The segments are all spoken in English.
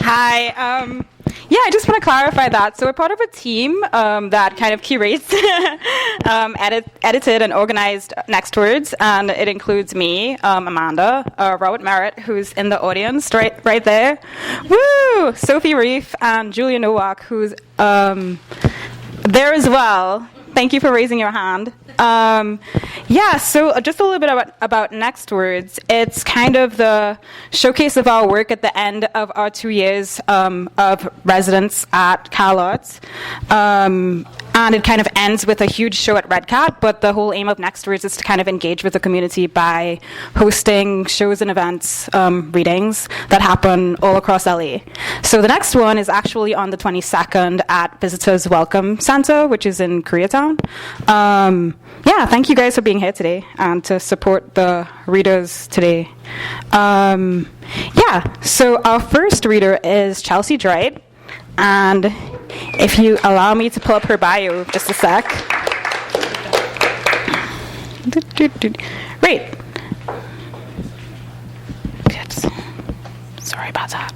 Hi. I just want to clarify that. So we're part of a team that kind of curates, edited and organized NEXTWORDS, and it includes me, Amanda, Robert Merritt, who's in the audience right there, woo, Sophie Reef, and Julia Nowak, who's there as well. Thank you for raising your hand. So just a little bit about NEXTWORDS. It's kind of the showcase of our work at the end of our 2 years of residence at CalArts. And it kind of ends with a huge show at Red Cat, but the whole aim of NEXTWORDS is to kind of engage with the community by hosting shows and events, readings that happen all across LA. So the next one is actually on the 22nd at Visitors Welcome Center, which is in Koreatown. Thank you guys for being here today and to support the readers today. So our first reader is Chelsea Trout. And if you allow me to pull up her bio just a sec. Great. Sorry about that.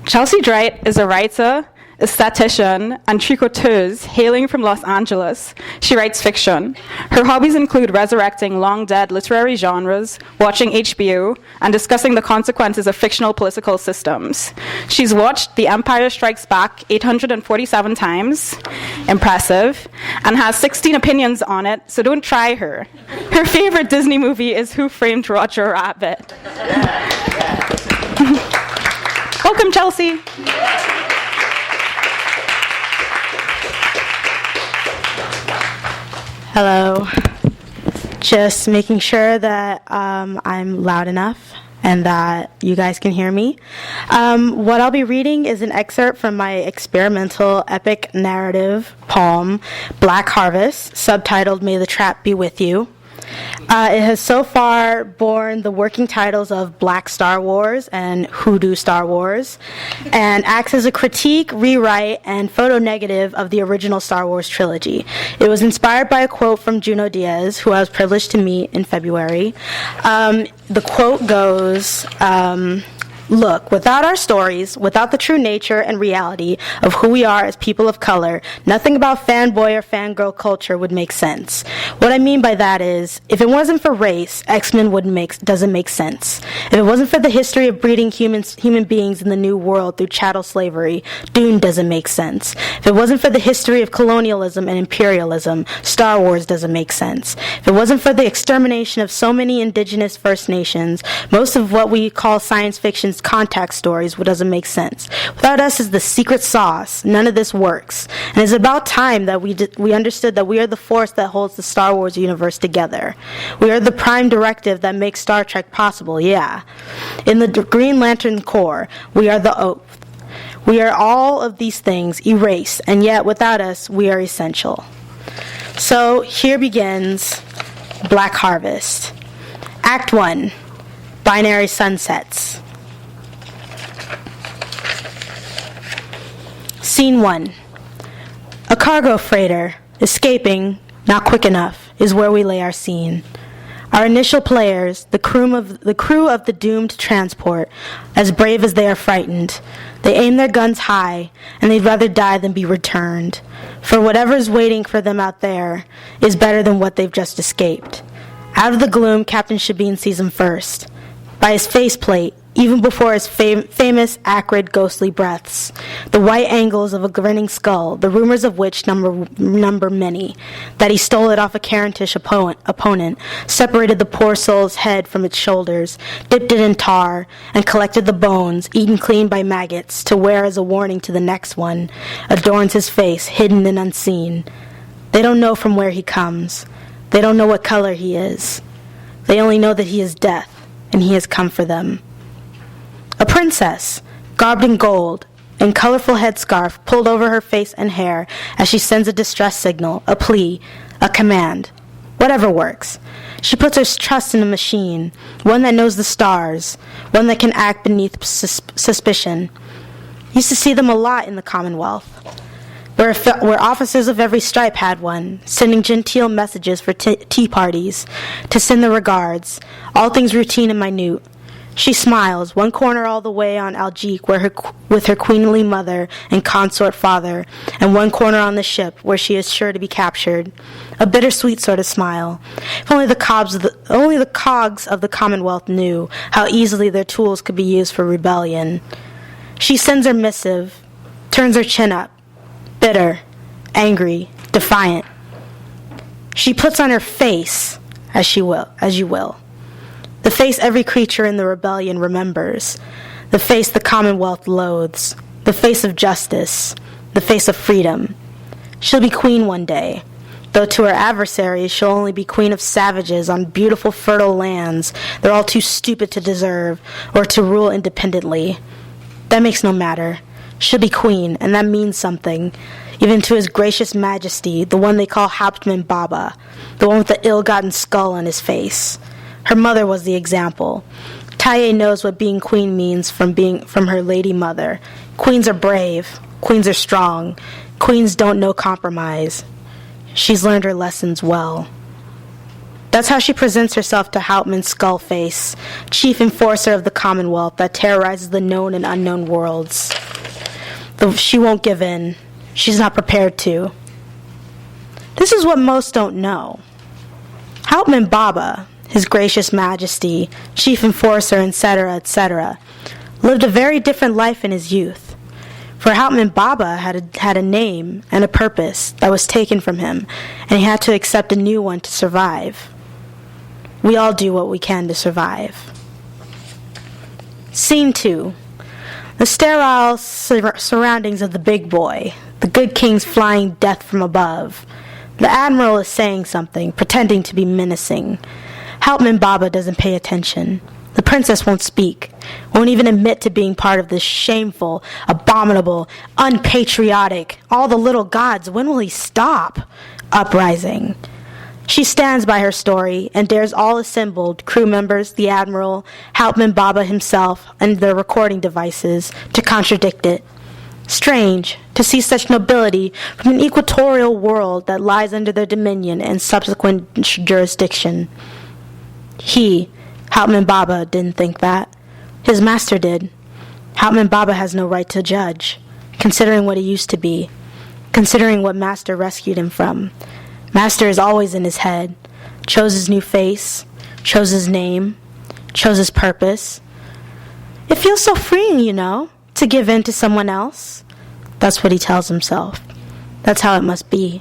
Chelsea Trout is a writer, esthetician, and tricoteuse hailing from Los Angeles. She writes fiction. Her hobbies include resurrecting long-dead literary genres, watching HBO, and discussing the consequences of fictional political systems. She's watched The Empire Strikes Back 847 times, impressive, and has 16 opinions on it, so don't try her. Her favorite Disney movie is Who Framed Roger Rabbit. Welcome, Chelsea. Hello. Just making sure that I'm loud enough and that you guys can hear me. What I'll be reading is an excerpt from my experimental epic narrative poem, Black Harvest, subtitled May the Trap Be With You. It has so far borne the working titles of Black Star Wars and Hoodoo Star Wars, and acts as a critique, rewrite, and photo negative of the original Star Wars trilogy. It was inspired by a quote from Juno Diaz, who I was privileged to meet in February. The quote goes, look, without our stories, without the true nature and reality of who we are as people of color, nothing about fanboy or fangirl culture would make sense. What I mean by that is, if it wasn't for race, X-Men doesn't make sense. If it wasn't for the history of breeding human beings in the New World through chattel slavery, Dune doesn't make sense. If it wasn't for the history of colonialism and imperialism, Star Wars doesn't make sense. If it wasn't for the extermination of so many indigenous First Nations, most of what we call science fiction's contact stories doesn't make sense. Without us as the secret sauce, none of this works. And it's about time that we understood that we are the force that holds the Star Wars universe together. We are the prime directive that makes Star Trek possible, yeah. In the Green Lantern Corps, we are the Oath. We are all of these things erased, and yet without us, we are essential. So here begins Black Harvest. Act 1, Binary Sunsets. Scene 1. A cargo freighter, escaping, not quick enough, is where we lay our scene. Our initial players, the crew of the doomed transport, as brave as they are frightened. They aim their guns high, and they'd rather die than be returned. For whatever's waiting for them out there is better than what they've just escaped. Out of the gloom, Captain Shabin sees him first. By his faceplate, even before his famous, acrid, ghostly breaths, the white angles of a grinning skull, the rumors of which number many, that he stole it off a Carentish opponent, separated the poor soul's head from its shoulders, dipped it in tar, and collected the bones, eaten clean by maggots, to wear as a warning to the next one, adorns his face, hidden and unseen. They don't know from where he comes. They don't know what color he is. They only know that he is death, and he has come for them. A princess, garbed in gold, and colorful headscarf pulled over her face and hair as she sends a distress signal, a plea, a command. Whatever works. She puts her trust in a machine, one that knows the stars, one that can act beneath suspicion. Used to see them a lot in the Commonwealth, where officers of every stripe had one, sending genteel messages for tea parties, to send their regards, all things routine and minute. She smiles, one corner all the way on Algique with her queenly mother and consort father, and one corner on the ship where she is sure to be captured. A bittersweet sort of smile. If only the cogs of the Commonwealth knew how easily their tools could be used for rebellion. She sends her missive, turns her chin up, bitter, angry, defiant. She puts on her face, as you will. The face every creature in the rebellion remembers. The face the Commonwealth loathes. The face of justice. The face of freedom. She'll be queen one day, though to her adversaries she'll only be queen of savages on beautiful fertile lands they're all too stupid to deserve or to rule independently. That makes no matter. She'll be queen, and that means something, even to His Gracious Majesty, the one they call Hauptmann Baba, the one with the ill-gotten skull on his face. Her mother was the example. Taye knows what being queen means from her lady mother. Queens are brave. Queens are strong. Queens don't know compromise. She's learned her lessons well. That's how she presents herself to Hauptmann Skullface, chief enforcer of the Commonwealth that terrorizes the known and unknown worlds. Though she won't give in. She's not prepared to. This is what most don't know. Hauptmann Baba, His Gracious Majesty, Chief Enforcer, etc., lived a very different life in his youth. For Hauptmann Baba had a name and a purpose that was taken from him, and he had to accept a new one to survive. We all do what we can to survive. Scene 2. The sterile surroundings of the big boy. The good king's flying death from above. The admiral is saying something, pretending to be menacing. Hauptmann Baba doesn't pay attention. The princess won't speak, won't even admit to being part of this shameful, abominable, unpatriotic, all the little gods, when will he stop? Uprising. She stands by her story and dares all assembled, crew members, the admiral, Hauptmann Baba himself, and their recording devices, to contradict it. Strange to see such nobility from an equatorial world that lies under their dominion and subsequent jurisdiction. He, Hauptmann Baba, didn't think that. His master did. Hauptmann Baba has no right to judge, considering what he used to be, considering what master rescued him from. Master is always in his head, chose his new face, chose his name, chose his purpose. It feels so freeing, to give in to someone else. That's what he tells himself. That's how it must be.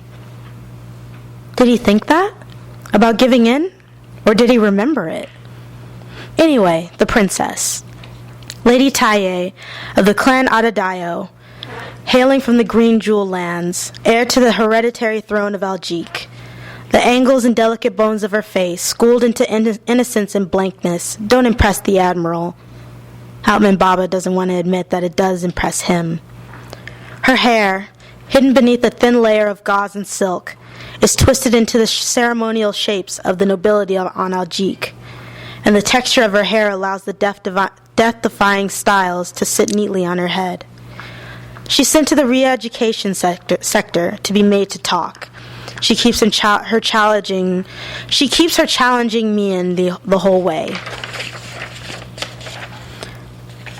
Did he think that? About giving in? Or did he remember it? Anyway, the princess. Lady Taye of the clan Adadayo, hailing from the Green Jewel lands, heir to the hereditary throne of Algique. The angles and delicate bones of her face, schooled into innocence and blankness, don't impress the admiral. Hauptmann Baba doesn't want to admit that it does impress him. Her hair, hidden beneath a thin layer of gauze and silk, is twisted into the ceremonial shapes of the nobility on Algique, and the texture of her hair allows the death-defying styles to sit neatly on her head. She's sent to the re-education sector to be made to talk. She keeps her challenging mien the whole way.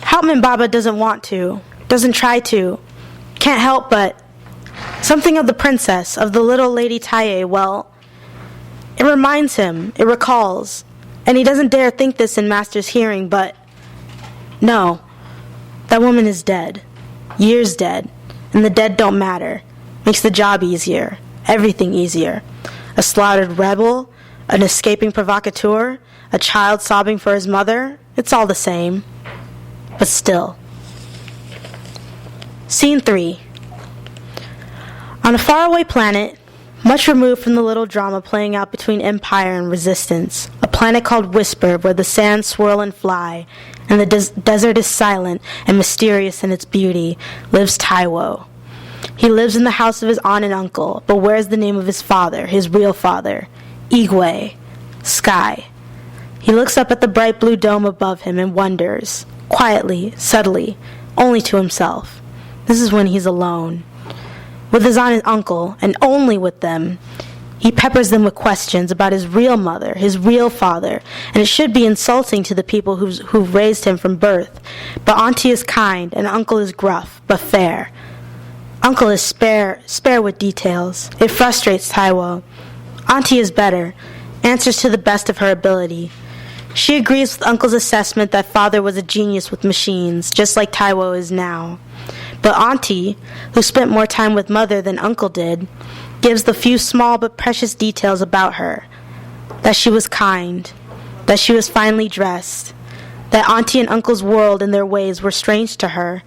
Hauptmann Baba doesn't want to, doesn't try to, can't help but. Something of the princess, of the little Lady Taye, well, it reminds him, it recalls, and he doesn't dare think this in Master's hearing, but no, that woman is dead, years dead, and the dead don't matter, makes the job easier, everything easier. A slaughtered rebel, an escaping provocateur, a child sobbing for his mother, it's all the same. But still. Scene 3. On a faraway planet, much removed from the little drama playing out between Empire and Resistance, a planet called Whisper, where the sands swirl and fly, and the desert is silent and mysterious in its beauty, lives Taiwo. He lives in the house of his aunt and uncle, but wears the name of his father, his real father, Igwe, Sky. He looks up at the bright blue dome above him and wonders, quietly, subtly, only to himself. This is when he's alone. With his aunt and uncle, and only with them, He peppers them with questions about his real mother, his real father, and it should be insulting to the people who've raised him from birth. But Auntie is kind, and Uncle is gruff, but fair. Uncle is spare with details. It frustrates Taiwo. Auntie is better, answers to the best of her ability. She agrees with Uncle's assessment that Father was a genius with machines, just like Taiwo is now. But Auntie, who spent more time with Mother than Uncle did, gives the few small but precious details about her. That she was kind, that she was finely dressed, that Auntie and Uncle's world and their ways were strange to her,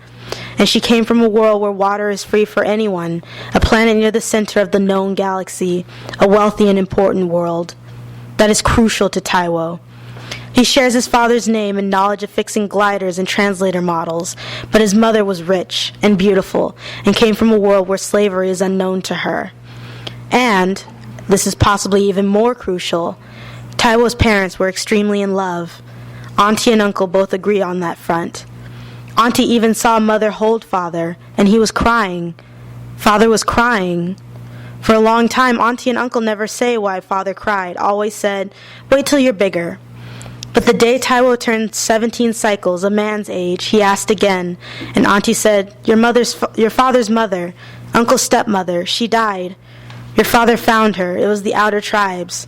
and she came from a world where water is free for anyone, a planet near the center of the known galaxy, a wealthy and important world. That is crucial to Taiwo. He shares his father's name and knowledge of fixing gliders and translator models, but his mother was rich and beautiful and came from a world where slavery is unknown to her. And, this is possibly even more crucial, Taiwo's parents were extremely in love. Auntie and Uncle both agree on that front. Auntie even saw Mother hold Father, and he was crying. Father was crying. For a long time, Auntie and Uncle never say why Father cried, always said, "Wait till you're bigger." But the day Taiwo turned 17 cycles, a man's age, he asked again, and Auntie said, your father's mother, Uncle's stepmother, she died. Your father found her. It was the outer tribes.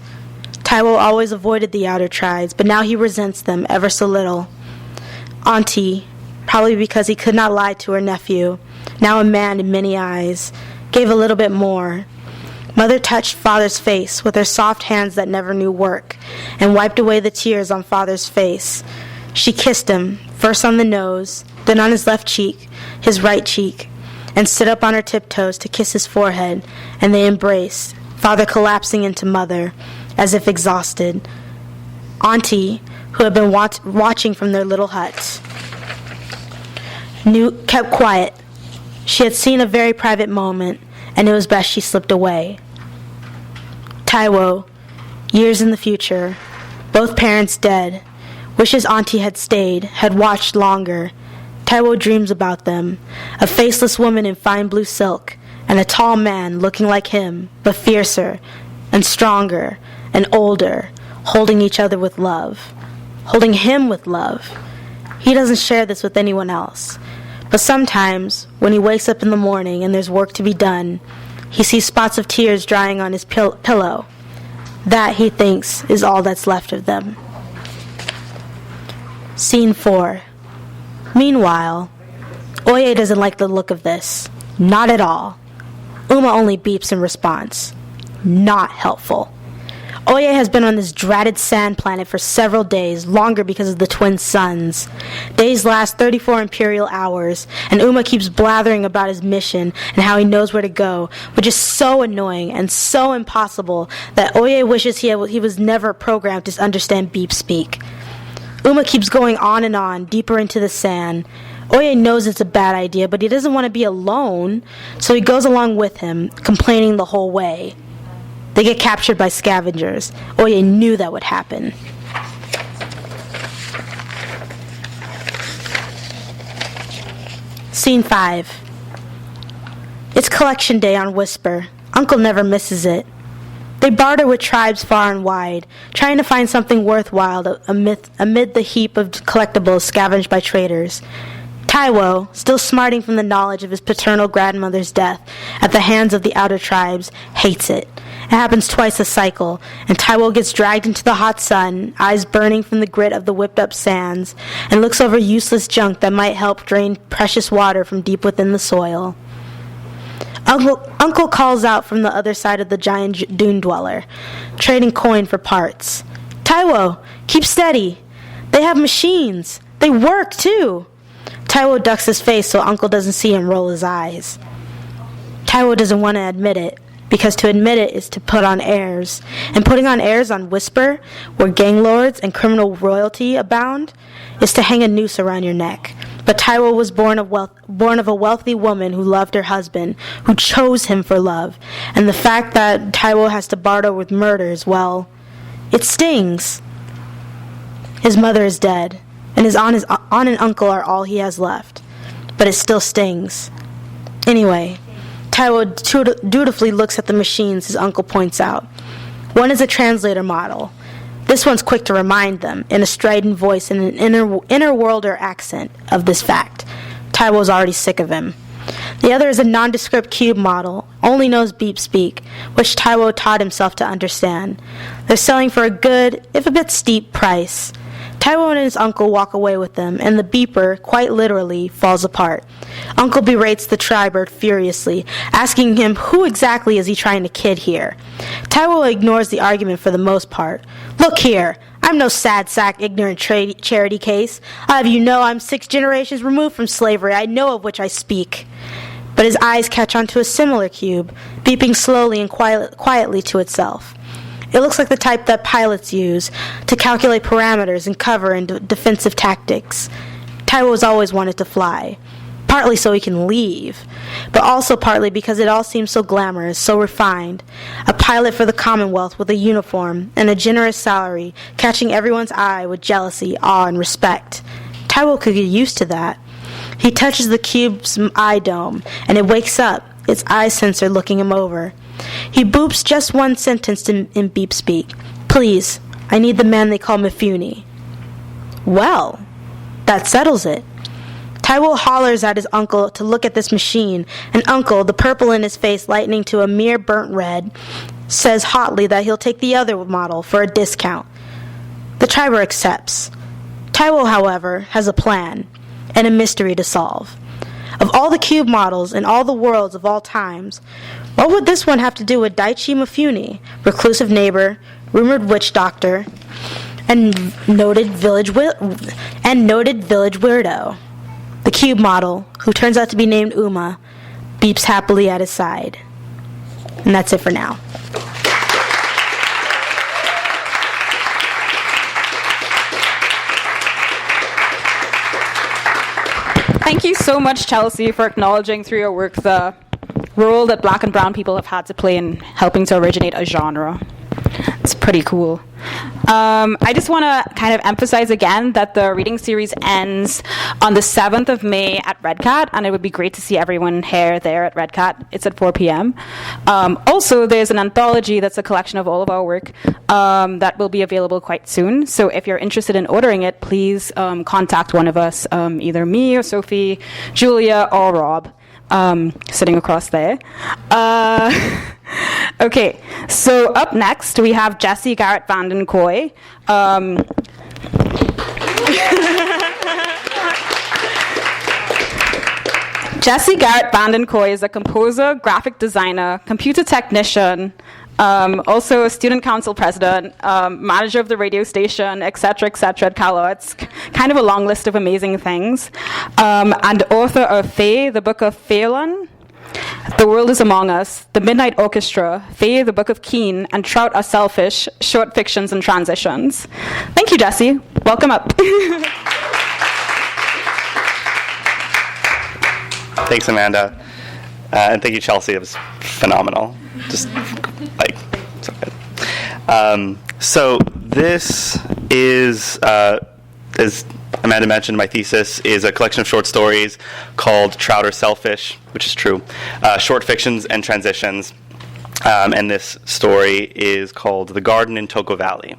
Taiwo always avoided the outer tribes, but now he resents them ever so little. Auntie, probably because he could not lie to her nephew, now a man in many eyes, gave a little bit more. Mother touched Father's face with her soft hands that never knew work, and wiped away the tears on Father's face. She kissed him, first on the nose, then on his left cheek, his right cheek, and stood up on her tiptoes to kiss his forehead, and they embraced, Father collapsing into Mother, as if exhausted. Auntie, who had been watching from their little hut, kept quiet. She had seen a very private moment, and it was best she slipped away. Taiwo, years in the future, both parents dead, wishes Auntie had stayed, had watched longer. Taiwo dreams about them, a faceless woman in fine blue silk, and a tall man looking like him, but fiercer, and stronger, and older, holding each other with love. Holding him with love. He doesn't share this with anyone else. But sometimes, when he wakes up in the morning and there's work to be done, he sees spots of tears drying on his pillow. That, he thinks, is all that's left of them. Scene 4. Meanwhile, Oye doesn't like the look of this. Not at all. Uma only beeps in response. Not helpful. Oye has been on this dratted sand planet for several days, longer because of the twin suns. Days last 34 imperial hours, and Uma keeps blathering about his mission and how he knows where to go, which is so annoying and so impossible that Oye wishes he was never programmed to understand beep speak. Uma keeps going on, deeper into the sand. Oye knows it's a bad idea, but he doesn't want to be alone, so he goes along with him, complaining the whole way. They get captured by scavengers. Oye knew that would happen. Scene 5. It's collection day on Whisper. Uncle never misses it. They barter with tribes far and wide, trying to find something worthwhile amid the heap of collectibles scavenged by traders. Taiwo, still smarting from the knowledge of his paternal grandmother's death at the hands of the outer tribes, hates it. It happens twice a cycle, and Taiwo gets dragged into the hot sun, eyes burning from the grit of the whipped-up sands, and looks over useless junk that might help drain precious water from deep within the soil. Uncle calls out from the other side of the giant dune dweller, trading coin for parts. Taiwo, keep steady. They have machines. They work, too. Taiwo ducks his face so Uncle doesn't see him roll his eyes. Taiwo doesn't want to admit it, because to admit it is to put on airs. And putting on airs on Whisper, where gang lords and criminal royalty abound, is to hang a noose around your neck. But Taiwo was born of a wealthy woman who loved her husband, who chose him for love. And the fact that Taiwo has to barter with murders, well, it stings. His mother is dead, and his aunt and uncle are all he has left. But it still stings. Anyway, Taiwo dutifully looks at the machines his uncle points out. One is a translator model. This one's quick to remind them, in a strident voice and an inner-worlder accent, of this fact. Taiwo's already sick of him. The other is a nondescript cube model, only knows beep speak, which Taiwo taught himself to understand. They're selling for a good, if a bit steep, price. Taiwo and his uncle walk away with them, and the beeper, quite literally, falls apart. Uncle berates the tribird furiously, asking him who exactly is he trying to kid here. Taiwo ignores the argument for the most part. Look here, I'm no sad sack ignorant charity case. I'll have you know I'm 6 generations removed from slavery. I know of which I speak. But his eyes catch onto a similar cube, beeping slowly and quietly to itself. It looks like the type that pilots use to calculate parameters and cover and defensive tactics. Taiwo has always wanted to fly, partly so he can leave, but also partly because it all seems so glamorous, so refined. A pilot for the Commonwealth with a uniform and a generous salary, catching everyone's eye with jealousy, awe, and respect. Taiwo could get used to that. He touches the cube's eye dome, and it wakes up, its eye sensor looking him over. He boops just one sentence in beep speak. Please, I need the man they call Mifune. Well, that settles it. Taiwo hollers at his uncle to look at this machine, and Uncle, the purple in his face lightening to a mere burnt red, says hotly that he'll take the other model for a discount. The triber accepts. Taiwo, however, has a plan, and a mystery to solve. Of all the cube models in all the worlds of all times, what would this one have to do with Daichi Mifune, reclusive neighbor, rumored witch doctor, and noted village weirdo? The cube model, who turns out to be named Uma, beeps happily at his side. And that's it for now. Thank you so much, Chelsea, for acknowledging through your work the role that Black and brown people have had to play in helping to originate a genre. It's pretty cool. I just want to kind of emphasize again that the reading series ends on the 7th of May at Red Cat, and it would be great to see everyone here there at Red Cat. It's at 4 p.m. Also, there's an anthology that's a collection of all of our work that will be available quite soon. So if you're interested in ordering it, please contact one of us, either me or Sophie, Julia, or Rob, sitting across there. Okay, so up next we have Garrett VanDenKooy. Garrett VanDenKooy is a composer, graphic designer, computer technician, also a student council president, manager of the radio station, etc., at CalArts. Kind of a long list of amazing things. And author of Faye, the Book of Faolan, The World is Among Us, The Midnight Orchestra, Faye, the Book of Keane, and Trout Are Selfish, Short Fictions and Transitions. Thank you, Jessie. Welcome up. Thanks, Amanda. And thank you, Chelsea. It was phenomenal. Just, so good. So this is, as Amanda mentioned, my thesis is a collection of short stories called Trout Are Selfish, which is true, short fictions and transitions. And this story is called The Garden in Toko Valley.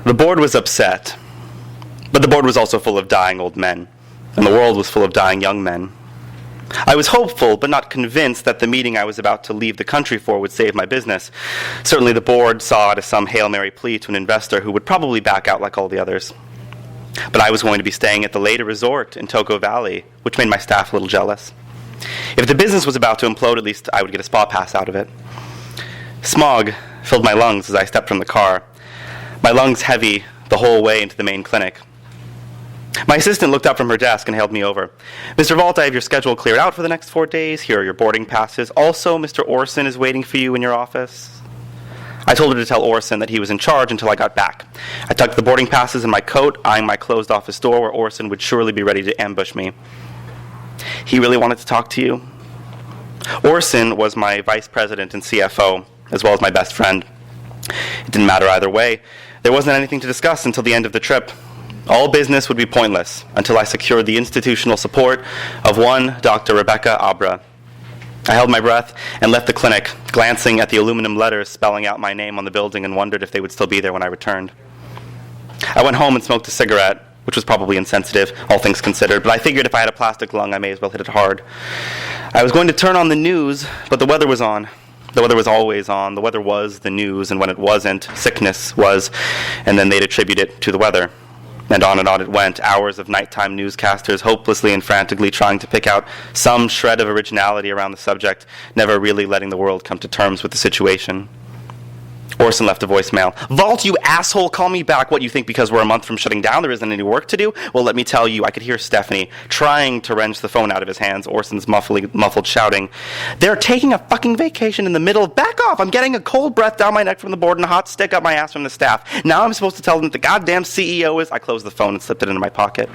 The board was upset, but the board was also full of dying old men, and the world was full of dying young men. I was hopeful, but not convinced that the meeting I was about to leave the country for would save my business. Certainly the board saw it as some Hail Mary plea to an investor who would probably back out like all the others. But I was going to be staying at the later resort in Toko Valley, which made my staff a little jealous. If the business was about to implode, at least I would get a spa pass out of it. Smog filled my lungs as I stepped from the car, my lungs heavy the whole way into the main clinic. My assistant looked up from her desk and hailed me over. Mr. Vault, I have your schedule cleared out for the next 4 days. Here are your boarding passes. Also, Mr. Orson is waiting for you in your office. I told her to tell Orson that he was in charge until I got back. I tucked the boarding passes in my coat, eyeing my closed office door where Orson would surely be ready to ambush me. He really wanted to talk to you. Orson was my vice president and CFO, as well as my best friend. It didn't matter either way. There wasn't anything to discuss until the end of the trip. All business would be pointless until I secured the institutional support of one Dr. Rebecca Abra. I held my breath and left the clinic, glancing at the aluminum letters spelling out my name on the building and wondered if they would still be there when I returned. I went home and smoked a cigarette, which was probably insensitive, all things considered, but I figured if I had a plastic lung, I may as well hit it hard. I was going to turn on the news, but the weather was on. The weather was always on. The weather was the news, and when it wasn't, sickness was, and then they'd attribute it to the weather. And on it went, hours of nighttime newscasters hopelessly and frantically trying to pick out some shred of originality around the subject, never really letting the world come to terms with the situation. Orson left a voicemail. "Vault, you asshole, call me back. What, you think because we're a month from shutting down there isn't any work to do? Well, let me tell you," I could hear Stephanie trying to wrench the phone out of his hands, Orson's muffled shouting. "They're taking a fucking vacation in the middle of, back off, I'm getting a cold breath down my neck from the board and a hot stick up my ass from the staff. Now I'm supposed to tell them that the goddamn CEO is..." I closed the phone and slipped it into my pocket.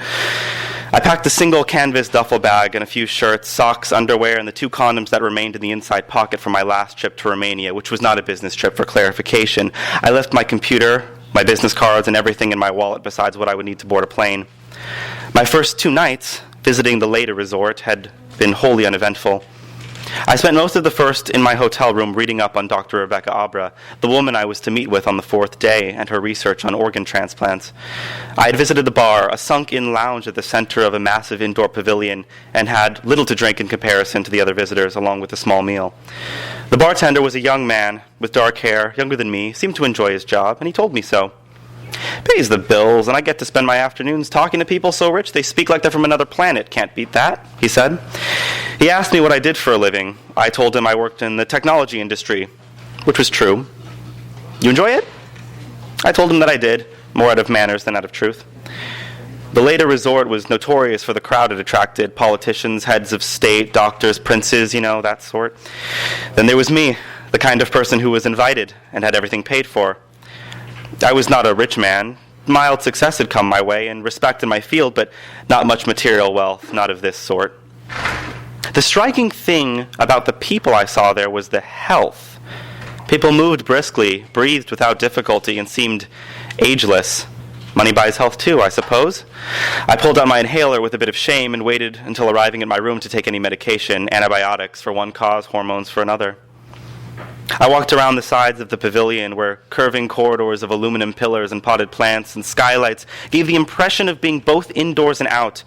I packed a single canvas duffel bag and a few shirts, socks, underwear, and the 2 condoms that remained in the inside pocket from my last trip to Romania, which was not a business trip, for clarification. I left my computer, my business cards, and everything in my wallet besides what I would need to board a plane. My first 2 nights visiting the later resort had been wholly uneventful. I spent most of the first in my hotel room reading up on Dr. Rebecca Abra, the woman I was to meet with on the 4th day, and her research on organ transplants. I had visited the bar, a sunk-in lounge at the center of a massive indoor pavilion, and had little to drink in comparison to the other visitors, along with a small meal. The bartender was a young man with dark hair, younger than me, seemed to enjoy his job, and he told me so. "Pays the bills, and I get to spend my afternoons talking to people so rich they speak like they're from another planet. Can't beat that," he said. He asked me what I did for a living. I told him I worked in the technology industry, which was true. "You enjoy it?" I told him that I did, more out of manners than out of truth. The later resort was notorious for the crowd it attracted, politicians, heads of state, doctors, princes, that sort. Then there was me, the kind of person who was invited and had everything paid for. I was not a rich man. Mild success had come my way and respect in my field, but not much material wealth, not of this sort. The striking thing about the people I saw there was the health. People moved briskly, breathed without difficulty, and seemed ageless. Money buys health too, I suppose. I pulled out my inhaler with a bit of shame and waited until arriving at my room to take any medication, antibiotics for one cause, hormones for another. I walked around the sides of the pavilion where curving corridors of aluminum pillars and potted plants and skylights gave the impression of being both indoors and out.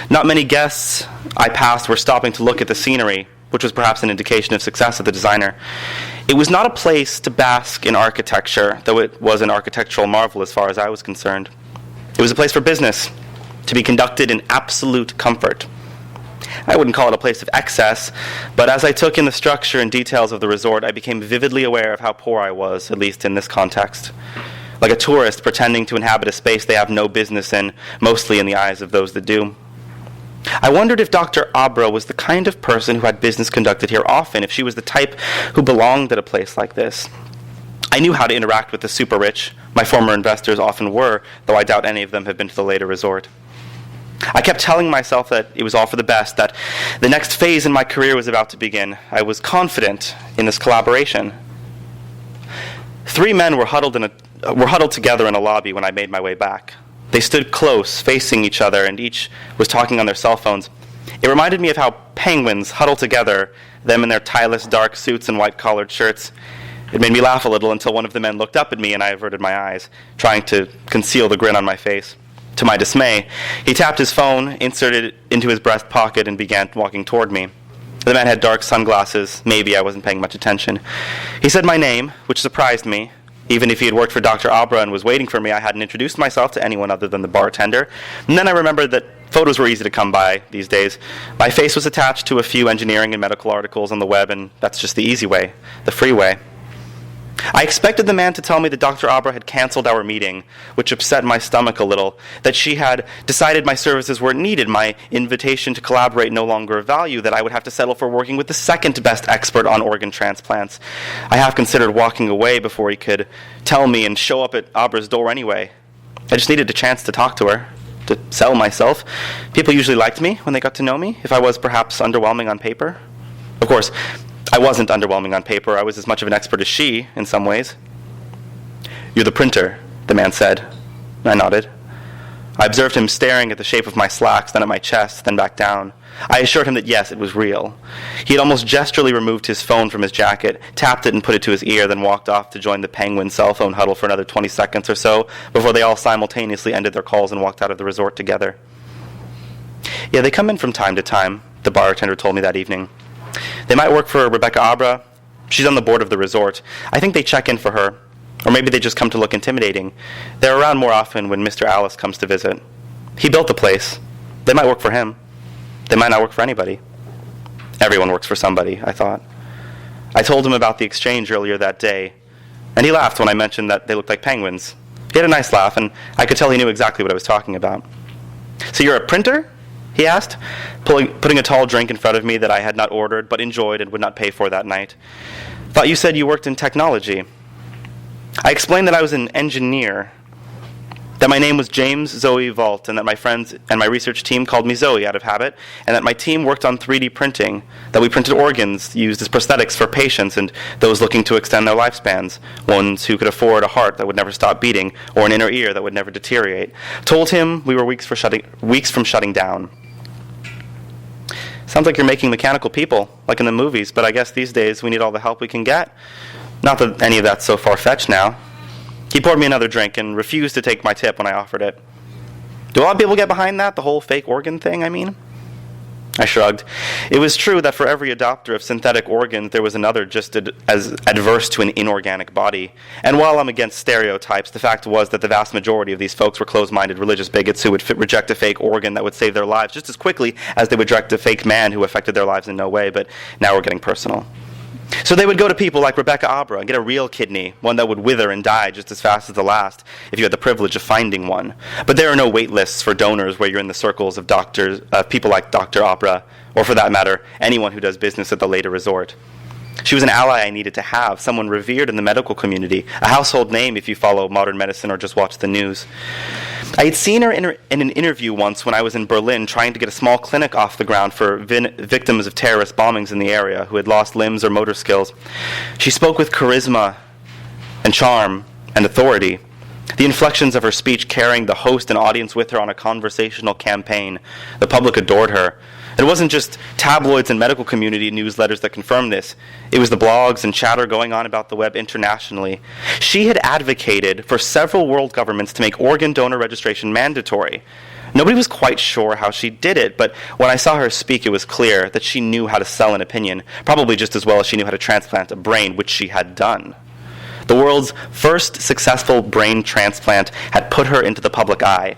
Not many guests I passed were stopping to look at the scenery, which was perhaps an indication of success of the designer. It was not a place to bask in architecture, though it was an architectural marvel as far as I was concerned. It was a place for business, to be conducted in absolute comfort. I wouldn't call it a place of excess, but as I took in the structure and details of the resort, I became vividly aware of how poor I was, at least in this context. Like a tourist pretending to inhabit a space they have no business in, mostly in the eyes of those that do. I wondered if Dr. Abra was the kind of person who had business conducted here often, if she was the type who belonged at a place like this. I knew how to interact with the super rich. My former investors often were, though I doubt any of them have been to the later resort. I kept telling myself that it was all for the best, that the next phase in my career was about to begin. I was confident in this collaboration. 3 men were huddled together in a lobby when I made my way back. They stood close, facing each other, and each was talking on their cell phones. It reminded me of how penguins huddle together, them in their tieless dark suits and white-collared shirts. It made me laugh a little until one of the men looked up at me and I averted my eyes, trying to conceal the grin on my face. To my dismay, he tapped his phone, inserted it into his breast pocket, and began walking toward me. The man had dark sunglasses. Maybe I wasn't paying much attention. He said my name, which surprised me. Even if he had worked for Dr. Abra and was waiting for me, I hadn't introduced myself to anyone other than the bartender. And then I remembered that photos were easy to come by these days. My face was attached to a few engineering and medical articles on the web, and that's just the easy way, the free way. I expected the man to tell me that Dr. Abra had canceled our meeting, which upset my stomach a little, that she had decided my services weren't needed, my invitation to collaborate no longer of value, that I would have to settle for working with the second best expert on organ transplants. I half considered walking away before he could tell me and show up at Abra's door anyway. I just needed a chance to talk to her, to sell myself. People usually liked me when they got to know me, if I was perhaps underwhelming on paper. Of course, I wasn't underwhelming on paper. I was as much of an expert as she, in some ways. "You're the printer," the man said. I nodded. I observed him staring at the shape of my slacks, then at my chest, then back down. I assured him that yes, it was real. He had almost gesturally removed his phone from his jacket, tapped it and put it to his ear, then walked off to join the Penguin cell phone huddle for another 20 seconds or so before they all simultaneously ended their calls and walked out of the resort together. Yeah, they come in from time to time, the bartender told me that evening. They might work for Rebecca Abra. She's on the board of the resort. I think they check in for her. Or maybe they just come to look intimidating. They're around more often when Mr. Alice comes to visit. He built the place. They might work for him. They might not work for anybody. Everyone works for somebody, I thought. I told him about the exchange earlier that day, and he laughed when I mentioned that they looked like penguins. He had a nice laugh, and I could tell he knew exactly what I was talking about. "So you're a printer?" he asked, putting a tall drink in front of me that I had not ordered but enjoyed and would not pay for that night. "Thought you said you worked in technology." I explained that I was an engineer, that my name was James Zoe Vault, and that my friends and my research team called me Zoe out of habit, and that my team worked on 3D printing, that we printed organs used as prosthetics for patients and those looking to extend their lifespans, ones who could afford a heart that would never stop beating or an inner ear that would never deteriorate. Told him we were weeks from shutting down. "Sounds like you're making mechanical people, like in the movies, but I guess these days we need all the help we can get. Not that any of that's so far-fetched now." He poured me another drink and refused to take my tip when I offered it. "Do a lot of people get behind that, the whole fake organ thing, I mean?" I shrugged. It was true that for every adopter of synthetic organs, there was another just as adverse to an inorganic body. And while I'm against stereotypes, the fact was that the vast majority of these folks were closed-minded religious bigots who would reject a fake organ that would save their lives just as quickly as they would reject a fake man who affected their lives in no way, but now we're getting personal. So they would go to people like Rebecca Abra and get a real kidney, one that would wither and die just as fast as the last, if you had the privilege of finding one. But there are no wait lists for donors where you're in the circles of doctors, people like Dr. Abra, or for that matter, anyone who does business at the later resort. She was an ally I needed to have, someone revered in the medical community, a household name if you follow modern medicine or just watch the news. I had seen her in an interview once when I was in Berlin trying to get a small clinic off the ground for victims of terrorist bombings in the area who had lost limbs or motor skills. She spoke with charisma and charm and authority, the inflections of her speech carrying the host and audience with her on a conversational campaign. The public adored her. It wasn't just tabloids and medical community newsletters that confirmed this. It was the blogs and chatter going on about the web internationally. She had advocated for several world governments to make organ donor registration mandatory. Nobody was quite sure how she did it, but when I saw her speak, it was clear that she knew how to sell an opinion, probably just as well as she knew how to transplant a brain, which she had done. The world's first successful brain transplant had put her into the public eye.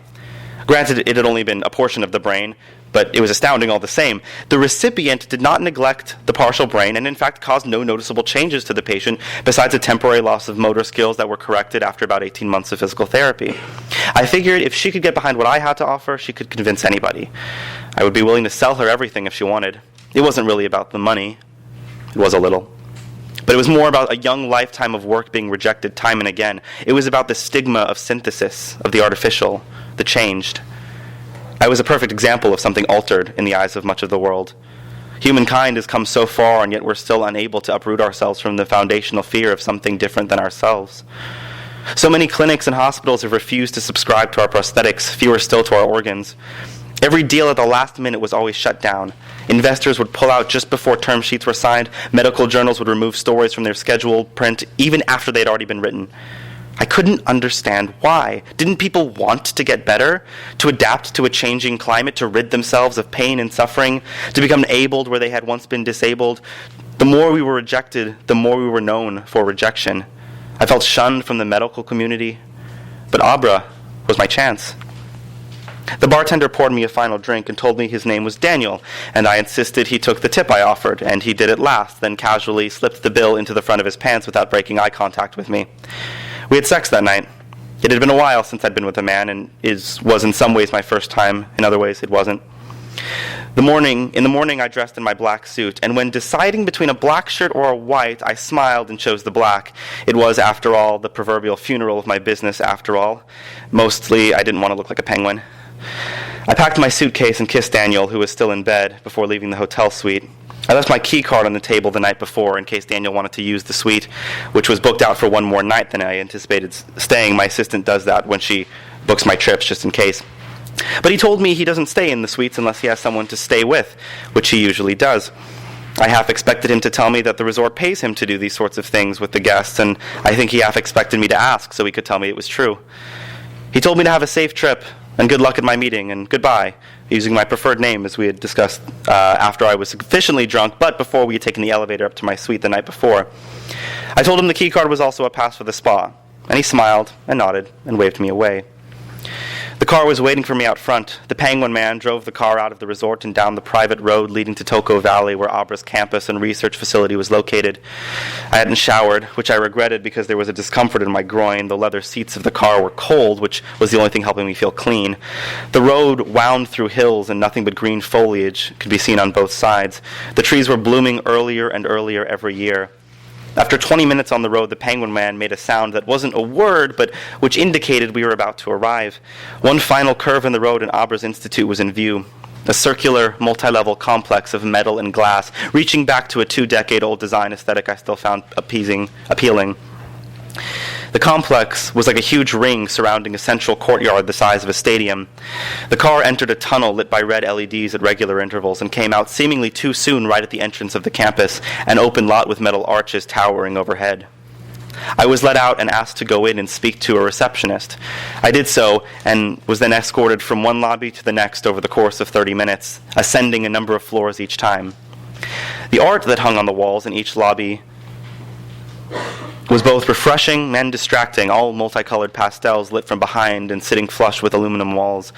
Granted, it had only been a portion of the brain, but it was astounding all the same. The recipient did not neglect the partial brain and in fact caused no noticeable changes to the patient besides a temporary loss of motor skills that were corrected after about 18 months of physical therapy. I figured if she could get behind what I had to offer, she could convince anybody. I would be willing to sell her everything if she wanted. It wasn't really about the money. It was a little. But it was more about a young lifetime of work being rejected time and again. It was about the stigma of synthesis, of the artificial, the changed. I was a perfect example of something altered in the eyes of much of the world. Humankind has come so far, and yet we're still unable to uproot ourselves from the foundational fear of something different than ourselves. So many clinics and hospitals have refused to subscribe to our prosthetics, fewer still to our organs. Every deal at the last minute was always shut down. Investors would pull out just before term sheets were signed. Medical journals would remove stories from their scheduled print even after they'd already been written. I couldn't understand why. Didn't people want to get better? To adapt to a changing climate, to rid themselves of pain and suffering, to become abled where they had once been disabled? The more we were rejected, the more we were known for rejection. I felt shunned from the medical community, but Abra was my chance. The bartender poured me a final drink and told me his name was Daniel, and I insisted he took the tip I offered, and he did it last, then casually slipped the bill into the front of his pants without breaking eye contact with me. We had sex that night. It had been a while since I'd been with a man, and was in some ways my first time. In other ways, it wasn't. In the morning, I dressed in my black suit, and when deciding between a black shirt or a white, I smiled and chose the black. It was, after all, the proverbial funeral of my business, after all. Mostly, I didn't want to look like a penguin. I packed my suitcase and kissed Daniel, who was still in bed, before leaving the hotel suite. I left my key card on the table the night before in case Daniel wanted to use the suite, which was booked out for one more night than I anticipated staying. My assistant does that when she books my trips, just in case. But he told me he doesn't stay in the suites unless he has someone to stay with, which he usually does. I half expected him to tell me that the resort pays him to do these sorts of things with the guests, and I think he half expected me to ask so he could tell me it was true. He told me to have a safe trip, and good luck at my meeting, and goodbye, using my preferred name as we had discussed after I was sufficiently drunk, but before we had taken the elevator up to my suite the night before. I told him the key card was also a pass for the spa, and he smiled and nodded and waved me away. The car was waiting for me out front. The Penguin Man drove the car out of the resort and down the private road leading to Toco Valley, where Abra's campus and research facility was located. I hadn't showered, which I regretted because there was a discomfort in my groin. The leather seats of the car were cold, which was the only thing helping me feel clean. The road wound through hills, and nothing but green foliage could be seen on both sides. The trees were blooming earlier and earlier every year. After 20 minutes on the road, the Penguin Man made a sound that wasn't a word, but which indicated we were about to arrive. One final curve in the road and Abra's Institute was in view. A circular, multi-level complex of metal and glass, reaching back to a 2-decade-old design aesthetic I still found appealing. The complex was like a huge ring surrounding a central courtyard the size of a stadium. The car entered a tunnel lit by red LEDs at regular intervals and came out seemingly too soon right at the entrance of the campus, an open lot with metal arches towering overhead. I was let out and asked to go in and speak to a receptionist. I did so and was then escorted from one lobby to the next over the course of 30 minutes, ascending a number of floors each time. The art that hung on the walls in each lobby was both refreshing and distracting, all multicolored pastels lit from behind and sitting flush with aluminum walls.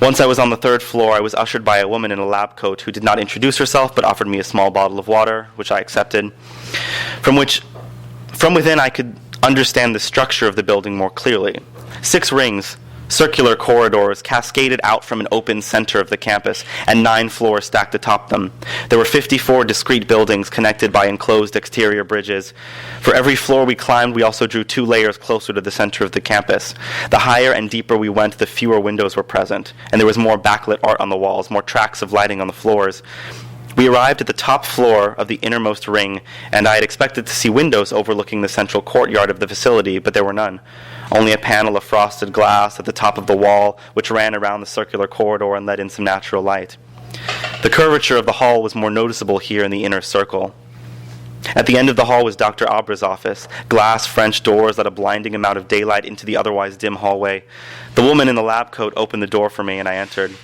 Once I was on the 3rd floor, I was ushered by a woman in a lab coat who did not introduce herself but offered me a small bottle of water, which I accepted, from within I could understand the structure of the building more clearly. 6 rings, circular corridors cascaded out from an open center of the campus, and 9 floors stacked atop them. There were 54 discrete buildings connected by enclosed exterior bridges. For every floor we climbed, we also drew 2 layers closer to the center of the campus. The higher and deeper we went, the fewer windows were present, and there was more backlit art on the walls, more tracks of lighting on the floors. We arrived at the top floor of the innermost ring, and I had expected to see windows overlooking the central courtyard of the facility, but there were none. Only a panel of frosted glass at the top of the wall, which ran around the circular corridor and let in some natural light. The curvature of the hall was more noticeable here in the inner circle. At the end of the hall was Dr. Abra's office. Glass French doors let a blinding amount of daylight into the otherwise dim hallway. The woman in the lab coat opened the door for me, and I entered.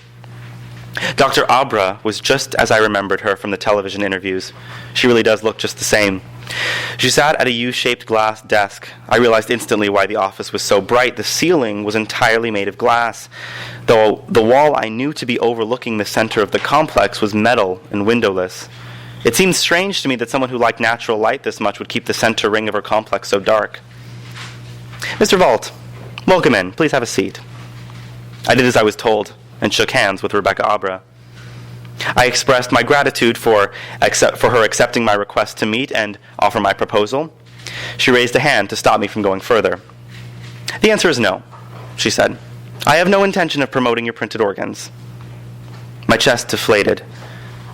Dr. Abra was just as I remembered her from the television interviews. She really does look just the same. She sat at a U-shaped glass desk. I realized instantly why the office was so bright. The ceiling was entirely made of glass, though the wall I knew to be overlooking the center of the complex was metal and windowless. It seemed strange to me that someone who liked natural light this much would keep the center ring of her complex so dark. "Mr. Vault, welcome in. Please have a seat." I did as I was told and shook hands with Rebecca Abra. I expressed my gratitude for her accepting my request to meet and offer my proposal. She raised a hand to stop me from going further. "The answer is no," she said. "I have no intention of promoting your printed organs." My chest deflated,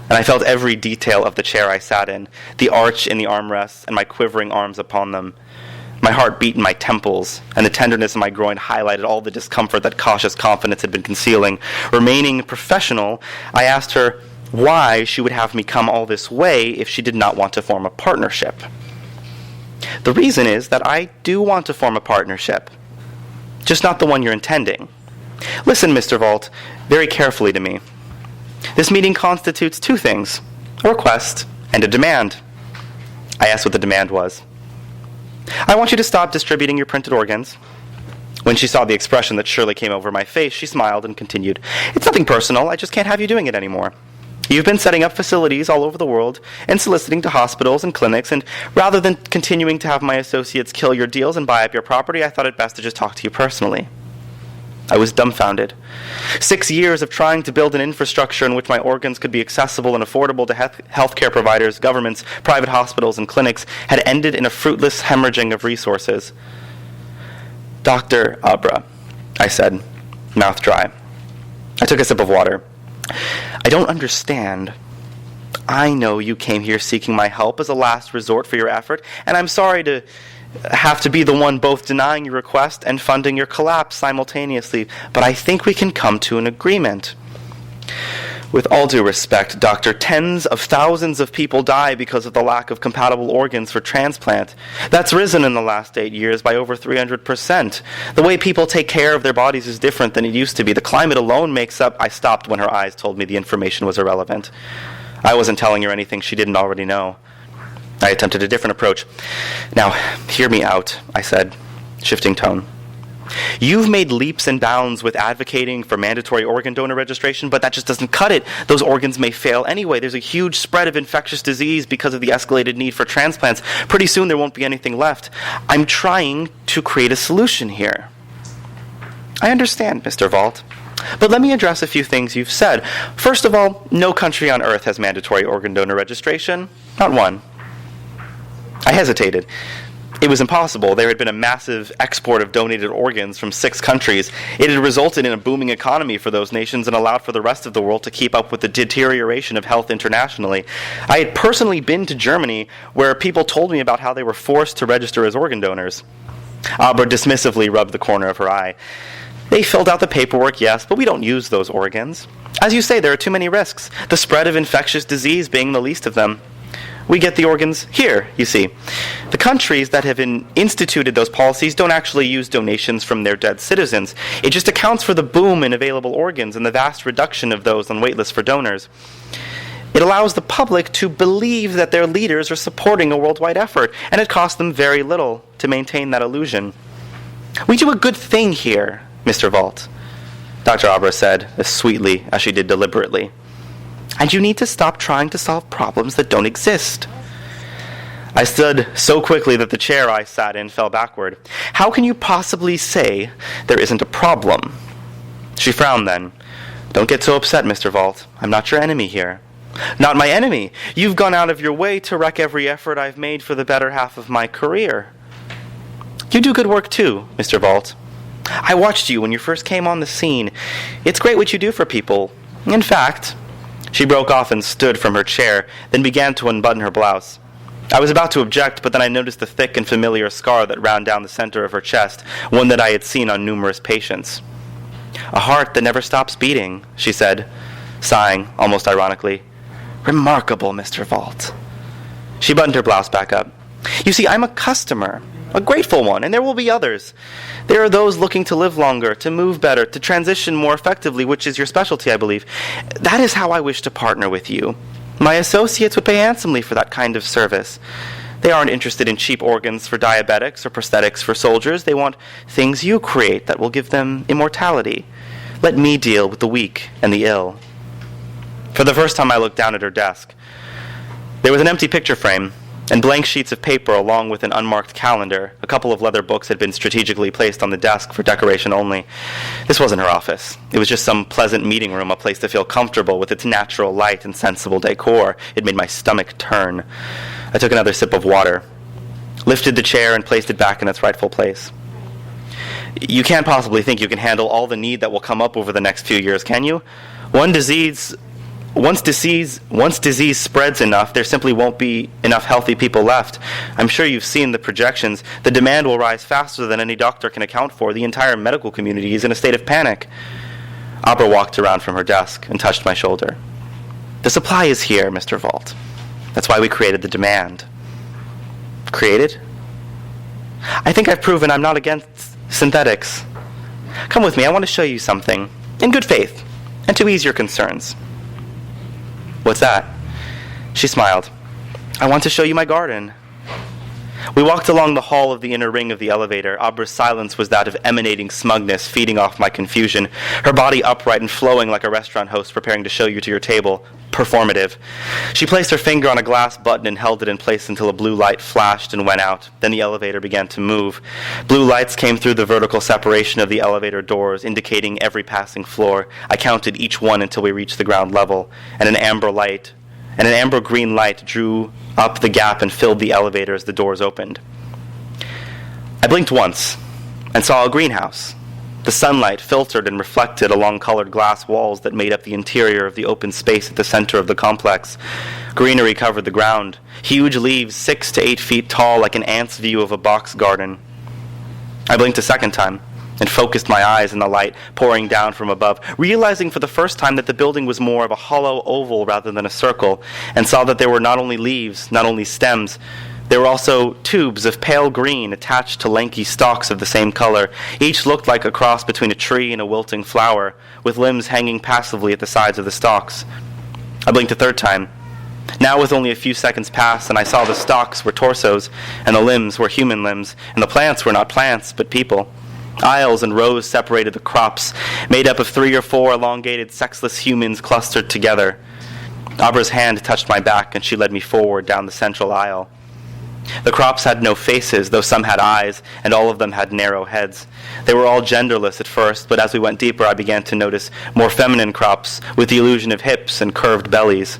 and I felt every detail of the chair I sat in, the arch in the armrests and my quivering arms upon them. My heart beat in my temples, and the tenderness in my groin highlighted all the discomfort that cautious confidence had been concealing. Remaining professional, I asked her why she would have me come all this way if she did not want to form a partnership. "The reason is that I do want to form a partnership, just not the one you're intending. Listen, Mr. Vault, very carefully to me. This meeting constitutes 2 things, a request and a demand." I asked what the demand was. "I want you to stop distributing your printed organs." When she saw the expression that surely came over my face, she smiled and continued, "It's nothing personal, I just can't have you doing it anymore. You've been setting up facilities all over the world and soliciting to hospitals and clinics, and rather than continuing to have my associates kill your deals and buy up your property, I thought it best to just talk to you personally." I was dumbfounded. 6 years of trying to build an infrastructure in which my organs could be accessible and affordable to healthcare providers, governments, private hospitals, and clinics had ended in a fruitless hemorrhaging of resources. "Dr. Abra," I said, mouth dry. I took a sip of water. "I don't understand. I know you came here seeking my help as a last resort for your effort, and I'm sorry to have to be the one both denying your request and funding your collapse simultaneously, but I think we can come to an agreement. With all due respect, Doctor, tens of thousands of people die because of the lack of compatible organs for transplant. That's risen in the last 8 years by over 300%. The way people take care of their bodies is different than it used to be. The climate alone makes up... I stopped when her eyes told me the information was irrelevant. I wasn't telling her anything she didn't already know. I attempted a different approach. Now, hear me out, I said, shifting tone. You've made leaps and bounds with advocating for mandatory organ donor registration, but that just doesn't cut it. Those organs may fail anyway. There's a huge spread of infectious disease because of the escalated need for transplants. Pretty soon there won't be anything left. I'm trying to create a solution here. I understand, Mr. Vault. But let me address a few things you've said. First of all, no country on earth has mandatory organ donor registration. Not one. I hesitated. It was impossible. There had been a massive export of donated organs from 6 countries. It had resulted in a booming economy for those nations and allowed for the rest of the world to keep up with the deterioration of health internationally. I had personally been to Germany, where people told me about how they were forced to register as organ donors. Abra dismissively rubbed the corner of her eye. They filled out the paperwork, yes, but we don't use those organs. As you say, there are too many risks, the spread of infectious disease being the least of them. We get the organs here, you see. The countries that have instituted those policies don't actually use donations from their dead citizens. It just accounts for the boom in available organs and the vast reduction of those on waitlists for donors. It allows the public to believe that their leaders are supporting a worldwide effort, and it costs them very little to maintain that illusion. We do a good thing here, Mr. Vault, Dr. Abra said, as sweetly as she did deliberately. And you need to stop trying to solve problems that don't exist. I stood so quickly that the chair I sat in fell backward. How can you possibly say there isn't a problem? She frowned then. Don't get so upset, Mr. Vault. I'm not your enemy here. Not my enemy. You've gone out of your way to wreck every effort I've made for the better half of my career. You do good work too, Mr. Vault. I watched you when you first came on the scene. It's great what you do for people. In fact... She broke off and stood from her chair, then began to unbutton her blouse. I was about to object, but then I noticed the thick and familiar scar that ran down the center of her chest, one that I had seen on numerous patients. A heart that never stops beating, she said, sighing, almost ironically. Remarkable, Mr. Vault. She buttoned her blouse back up. You see, I'm a customer, a grateful one, and there will be others. There are those looking to live longer, to move better, to transition more effectively, which is your specialty, I believe. That is how I wish to partner with you. My associates would pay handsomely for that kind of service. They aren't interested in cheap organs for diabetics or prosthetics for soldiers. They want things you create that will give them immortality. Let me deal with the weak and the ill. For the first time I looked down at her desk. There was an empty picture frame, and blank sheets of paper along with an unmarked calendar. A couple of leather books had been strategically placed on the desk for decoration only. This wasn't her office. It was just some pleasant meeting room, a place to feel comfortable with its natural light and sensible decor. It made my stomach turn. I took another sip of water, lifted the chair, and placed it back in its rightful place. You can't possibly think you can handle all the need that will come up over the next few years, can you? Once disease spreads enough, there simply won't be enough healthy people left. I'm sure you've seen the projections. The demand will rise faster than any doctor can account for. The entire medical community is in a state of panic. Abra walked around from her desk and touched my shoulder. The supply is here, Mr. Vault. That's why we created the demand. Created? I think I've proven I'm not against synthetics. Come with me, I want to show you something. In good faith, and to ease your concerns. What's that? She smiled. I want to show you my garden. We walked along the hall of the inner ring of the elevator. Abra's silence was that of emanating smugness, feeding off my confusion. Her body upright and flowing like a restaurant host preparing to show you to your table. Performative. She placed her finger on a glass button and held it in place until a blue light flashed and went out. Then the elevator began to move. Blue lights came through the vertical separation of the elevator doors, indicating every passing floor. I counted each one until we reached the ground level, and an amber-green light drew up the gap and filled the elevator as the doors opened. I blinked once and saw a greenhouse. The sunlight filtered and reflected along colored glass walls that made up the interior of the open space at the center of the complex. Greenery covered the ground, huge leaves 6 to 8 feet tall like an ant's view of a box garden. I blinked a second time and focused my eyes in the light pouring down from above, realizing for the first time that the building was more of a hollow oval rather than a circle, and saw that there were not only leaves, not only stems, there were also tubes of pale green attached to lanky stalks of the same color. Each looked like a cross between a tree and a wilting flower, with limbs hanging passively at the sides of the stalks. I blinked a third time. Now with only a few seconds passed, and I saw the stalks were torsos, and the limbs were human limbs, and the plants were not plants, but people. Aisles and rows separated the crops, made up of 3 or 4 elongated, sexless humans clustered together. Abra's hand touched my back, and she led me forward down the central aisle. The crops had no faces, though some had eyes, and all of them had narrow heads. They were all genderless at first, but as we went deeper, I began to notice more feminine crops with the illusion of hips and curved bellies.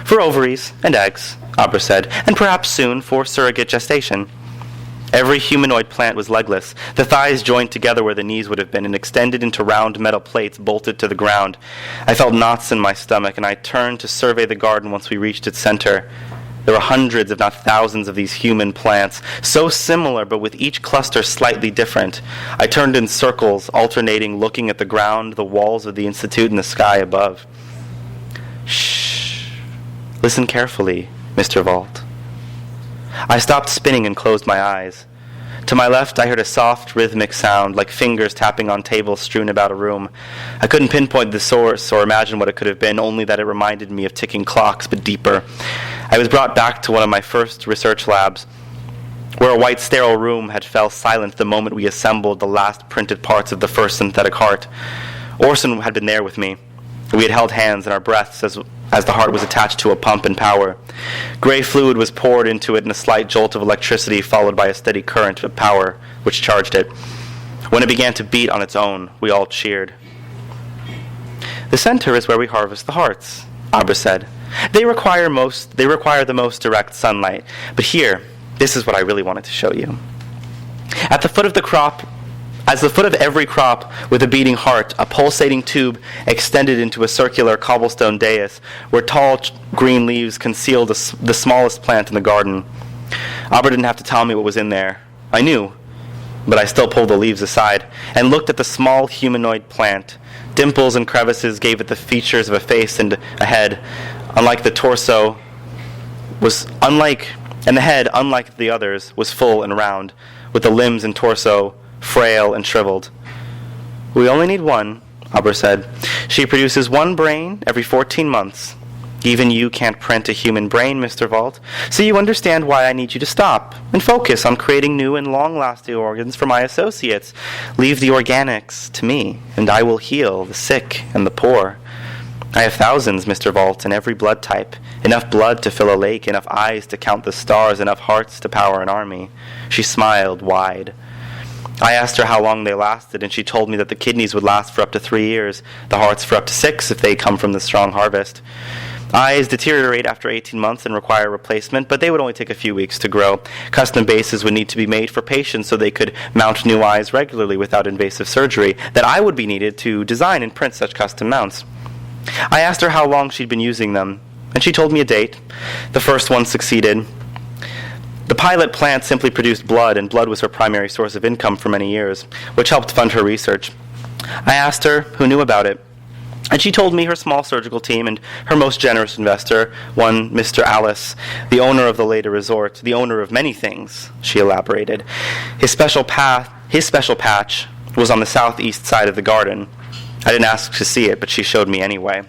For ovaries and eggs, Abra said, and perhaps soon for surrogate gestation. Every humanoid plant was legless, the thighs joined together where the knees would have been and extended into round metal plates bolted to the ground. I felt knots in my stomach, and I turned to survey the garden once we reached its center. There were hundreds, if not thousands, of these human plants, so similar but with each cluster slightly different. I turned in circles, alternating, looking at the ground, the walls of the institute, and the sky above. Shh. Listen carefully, Mr. Vault. I stopped spinning and closed my eyes. To my left, I heard a soft, rhythmic sound, like fingers tapping on tables strewn about a room. I couldn't pinpoint the source or imagine what it could have been, only that it reminded me of ticking clocks, but deeper. I was brought back to one of my first research labs, where a white sterile room had fell silent the moment we assembled the last printed parts of the first synthetic heart. Orson had been there with me. We had held hands in our breaths as the heart was attached to a pump and power. Gray fluid was poured into it in a slight jolt of electricity followed by a steady current of power which charged it. When it began to beat on its own, we all cheered. The center is where we harvest the hearts, Abra said. They require the most direct sunlight. But here, this is what I really wanted to show you. At the foot of the crop, as the foot of every crop with a beating heart, a pulsating tube extended into a circular cobblestone dais where tall green leaves concealed the smallest plant in the garden. Abra didn't have to tell me what was in there. I knew, but I still pulled the leaves aside and looked at the small humanoid plant. Dimples and crevices gave it the features of a face and a head, unlike the head, unlike the others, was full and round, with the limbs and torso frail and shriveled. We only need one, Abra said. She produces one brain every 14 months. Even you can't print a human brain, Mr. Vault, so you understand why I need you to stop and focus on creating new and long-lasting organs for my associates. Leave the organics to me, and I will heal the sick and the poor. I have thousands, Mr. Vault, in every blood type. Enough blood to fill a lake, enough eyes to count the stars, enough hearts to power an army. She smiled wide. I asked her how long they lasted, and she told me that the kidneys would last for up to 3 years, the hearts for up to 6 if they come from the strong harvest. Eyes deteriorate after 18 months and require replacement, but they would only take a few weeks to grow. Custom bases would need to be made for patients so they could mount new eyes regularly without invasive surgery, that I would be needed to design and print such custom mounts. I asked her how long she'd been using them, and she told me a date. The first one succeeded. The pilot plant simply produced blood, and blood was her primary source of income for many years, which helped fund her research. I asked her who knew about it, and she told me her small surgical team and her most generous investor, one Mr. Alice, the owner of the later resort, the owner of many things, she elaborated. His special patch was on the southeast side of the garden. I didn't ask to see it, but she showed me anyway.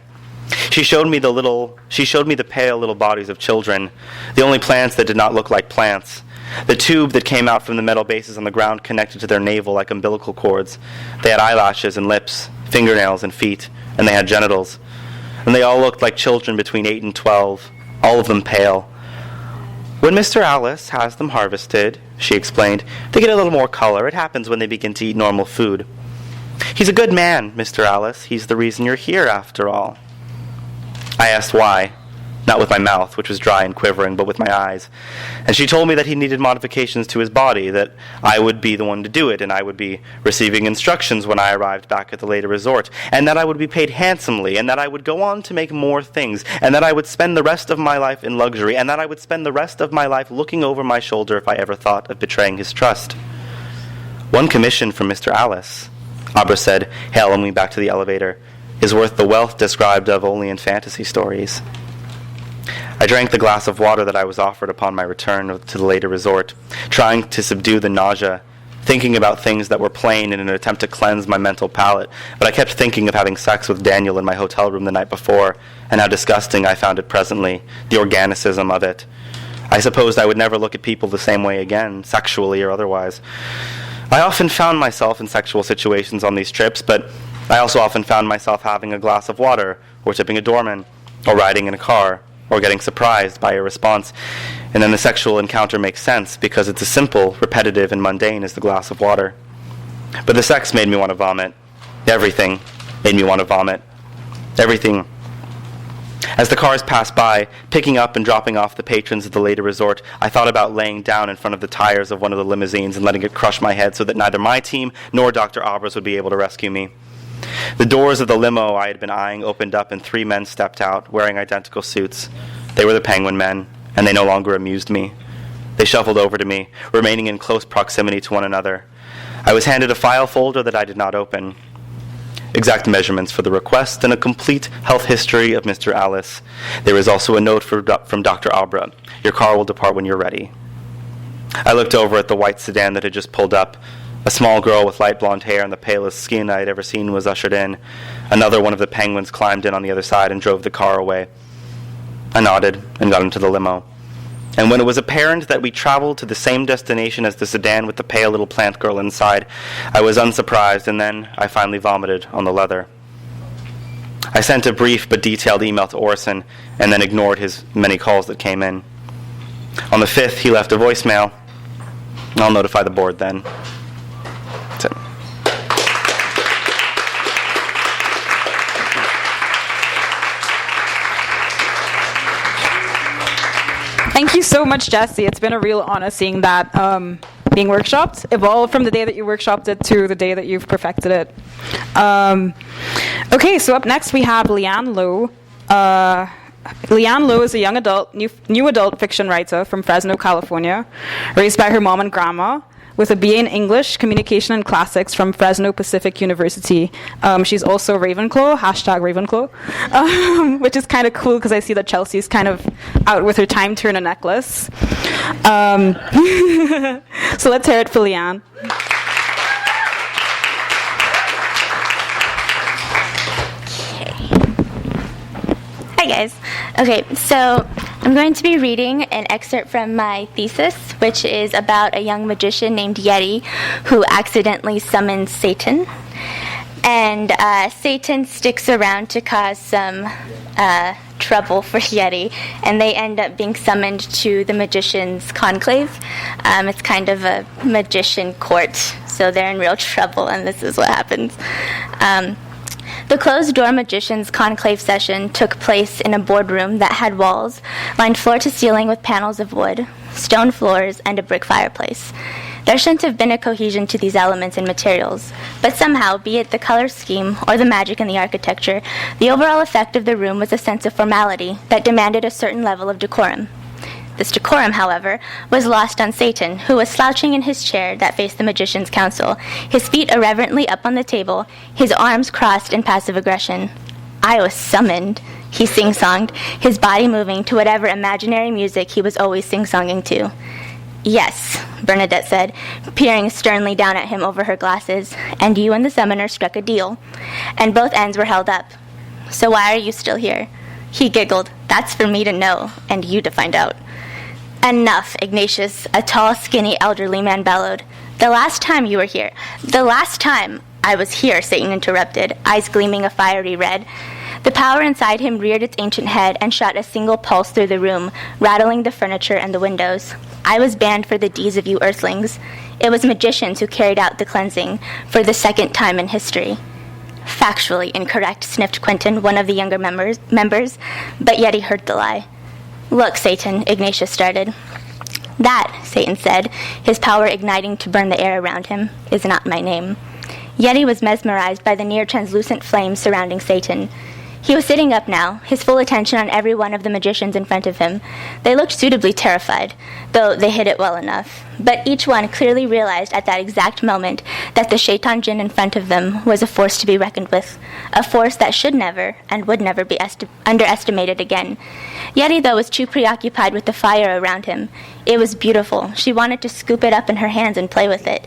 She showed me the pale little bodies of children, the only plants that did not look like plants. The tube that came out from the metal bases on the ground connected to their navel like umbilical cords. They had eyelashes and lips, fingernails and feet, and they had genitals. And they all looked like children between 8 and 12, all of them pale. When Mr. Alice has them harvested, she explained, they get a little more color. It happens when they begin to eat normal food. He's a good man, Mr. Alice. He's the reason you're here, after all. I asked why. not with my mouth, which was dry and quivering, but with my eyes. And she told me that he needed modifications to his body, that I would be the one to do it, and I would be receiving instructions when I arrived back at the later resort, and that I would be paid handsomely, and that I would go on to make more things, and that I would spend the rest of my life in luxury, and that I would spend the rest of my life looking over my shoulder if I ever thought of betraying his trust. "One commission from Mr. Alice," Abra said, hailing me back to the elevator, "is worth the wealth described of only in fantasy stories." I drank the glass of water that I was offered upon my return to the later resort, trying to subdue the nausea, thinking about things that were plain in an attempt to cleanse my mental palate, but I kept thinking of having sex with Daniel in my hotel room the night before, and how disgusting I found it presently, the organicism of it. I supposed I would never look at people the same way again, sexually or otherwise. I often found myself in sexual situations on these trips, but I also often found myself having a glass of water, or tipping a doorman, or riding in a car, or getting surprised by a response, and then the sexual encounter makes sense because it's as simple, repetitive, and mundane as the glass of water. But the sex made me want to vomit. Everything made me want to vomit. Everything. As the cars passed by, picking up and dropping off the patrons at the later resort, I thought about laying down in front of the tires of one of the limousines and letting it crush my head so that neither my team nor Dr. Abra's would be able to rescue me. The doors of the limo I had been eyeing opened up and 3 men stepped out, wearing identical suits. They were the Penguin Men, and they no longer amused me. They shuffled over to me, remaining in close proximity to one another. I was handed a file folder that I did not open. Exact measurements for the request and a complete health history of Mr. Alice. There is also a note from Dr. Abra. Your car will depart when you're ready. I looked over at the white sedan that had just pulled up. A small girl with light blonde hair and the palest skin I had ever seen was ushered in. Another one of the penguins climbed in on the other side and drove the car away. I nodded and got into the limo. And when it was apparent that we traveled to the same destination as the sedan with the pale little plant girl inside, I was unsurprised, and then I finally vomited on the leather. I sent a brief but detailed email to Orson, and then ignored his many calls that came in. On the 5th, he left a voicemail. I'll notify the board then. That's it. Thank you so much, Jesse. It's been a real honor seeing that being workshopped, evolve from the day that you workshopped it to the day that you've perfected it. Okay, so up next we have Leann Lowe. Leann Lowe is a young adult, new adult fiction writer from Fresno, California, raised by her mom and grandma, with a BA in English, Communication and Classics from Fresno Pacific University. She's also Ravenclaw, #Ravenclaw, which is kind of cool because I see that Chelsea's kind of out with her Time Turner necklace. So let's hear it for Leann. Hi guys. Okay, so I'm going to be reading an excerpt from my thesis, which is about a young magician named Yeti who accidentally summons Satan. And Satan sticks around to cause some trouble for Yeti, and they end up being summoned to the magician's conclave. It's kind of a magician court, so they're in real trouble, and this is what happens. The closed-door magician's conclave session took place in a boardroom that had walls lined floor to ceiling with panels of wood, stone floors, and a brick fireplace. There shouldn't have been a cohesion to these elements and materials, but somehow, be it the color scheme or the magic in the architecture, the overall effect of the room was a sense of formality that demanded a certain level of decorum. This decorum, however, was lost on Satan, who was slouching in his chair that faced the magician's council, his feet irreverently up on the table, his arms crossed in passive aggression. "I was summoned," he sing-songed, his body moving to whatever imaginary music he was always sing-songing to. "Yes," Bernadette said, peering sternly down at him over her glasses, "and you and the summoner struck a deal, and both ends were held up. So why are you still here?" He giggled. "That's for me to know, and you to find out." "Enough, Ignatius," a tall, skinny, elderly man bellowed. "The last time you were here, the last time—" "I was here," Satan interrupted, eyes gleaming a fiery red. The power inside him reared its ancient head and shot a single pulse through the room, rattling the furniture and the windows. "I was banned for the deeds of you earthlings. It was magicians who carried out the cleansing for the second time in history." Factually incorrect, sniffed Quentin, one of the younger members, but Yeti heard the lie. Look, Satan, Ignatius started. That, Satan said, his power igniting to burn the air around him, is not my name. Yeti was mesmerized by the near-translucent flames surrounding Satan. He was sitting up now, his full attention on every one of the magicians in front of him. They looked suitably terrified, though they hid it well enough. But each one clearly realized at that exact moment that the shaitan jinn in front of them was a force to be reckoned with, a force that should never and would never be underestimated again. Yeti, though, was too preoccupied with the fire around him. It was beautiful. She wanted to scoop it up in her hands and play with it.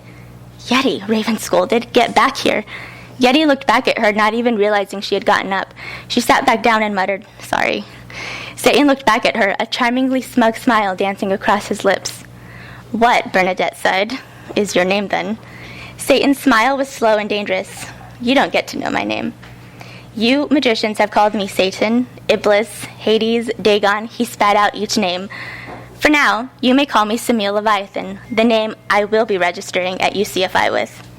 Yeti, Raven scolded, get back here. Yeti looked back at her, not even realizing she had gotten up. She sat back down and muttered, sorry. Satan looked back at her, a charmingly smug smile dancing across his lips. What, Bernadette sighed, is your name then? Satan's smile was slow and dangerous. You don't get to know my name. You magicians have called me Satan, Iblis, Hades, Dagon. He spat out each name. For now, you may call me Samil Leviathan, the name I will be registering at UCFI with.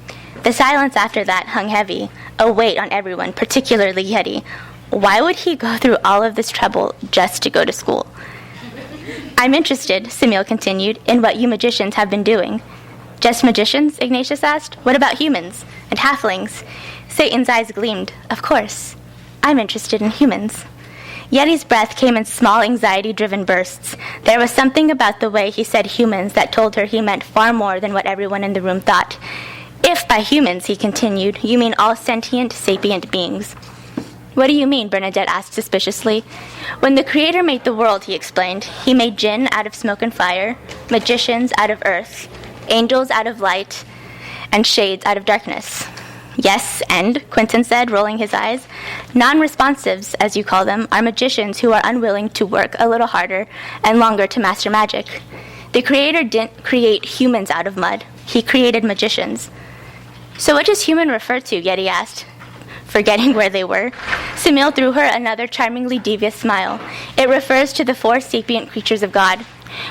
The silence after that hung heavy, a weight on everyone, particularly Yeti. Why would he go through all of this trouble just to go to school? I'm interested, Samil continued, in what you magicians have been doing. Just magicians? Ignatius asked. What about humans? And halflings? Satan's eyes gleamed. Of course. I'm interested in humans. Yeti's breath came in small anxiety-driven bursts. There was something about the way he said humans that told her he meant far more than what everyone in the room thought. If by humans, he continued, you mean all sentient, sapient beings. What do you mean? Bernadette asked suspiciously. When the Creator made the world, he explained, he made jinn out of smoke and fire, magicians out of earth, angels out of light, and shades out of darkness. Yes, and, Quentin said, rolling his eyes, non-responsives, as you call them, are magicians who are unwilling to work a little harder and longer to master magic. The Creator didn't create humans out of mud. He created magicians. So what does human refer to? Yeti asked, forgetting where they were. Samil threw her another charmingly devious smile. It refers to the 4 sapient creatures of God,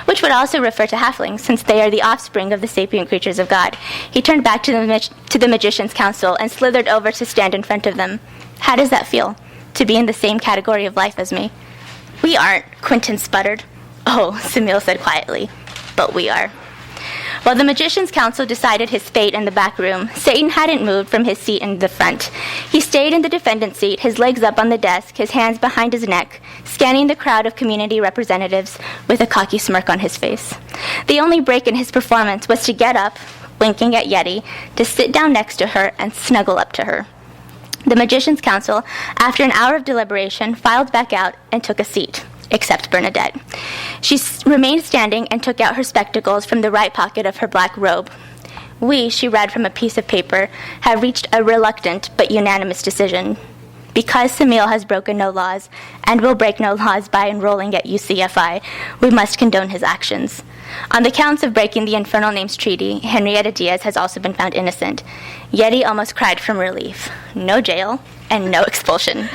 which would also refer to halflings, since they are the offspring of the sapient creatures of God. He turned back to the Magician's Council and slithered over to stand in front of them. How does that feel, to be in the same category of life as me? We aren't, Quentin sputtered. Oh, Samil said quietly, but we are. While the Magician's Council decided his fate in the back room, Satan hadn't moved from his seat in the front. He stayed in the defendant's seat, his legs up on the desk, his hands behind his neck, scanning the crowd of community representatives with a cocky smirk on his face. The only break in his performance was to get up, winking at Yeti, to sit down next to her and snuggle up to her. The Magician's Council, after an hour of deliberation, filed back out and took a seat. Except Bernadette. She remained standing and took out her spectacles from the right pocket of her black robe. We, she read from a piece of paper, have reached a reluctant but unanimous decision. Because Samil has broken no laws and will break no laws by enrolling at UCFI, we must condone his actions. On the counts of breaking the Infernal Names Treaty, Henrietta Diaz has also been found innocent. Yeti almost cried from relief. No jail and no expulsion.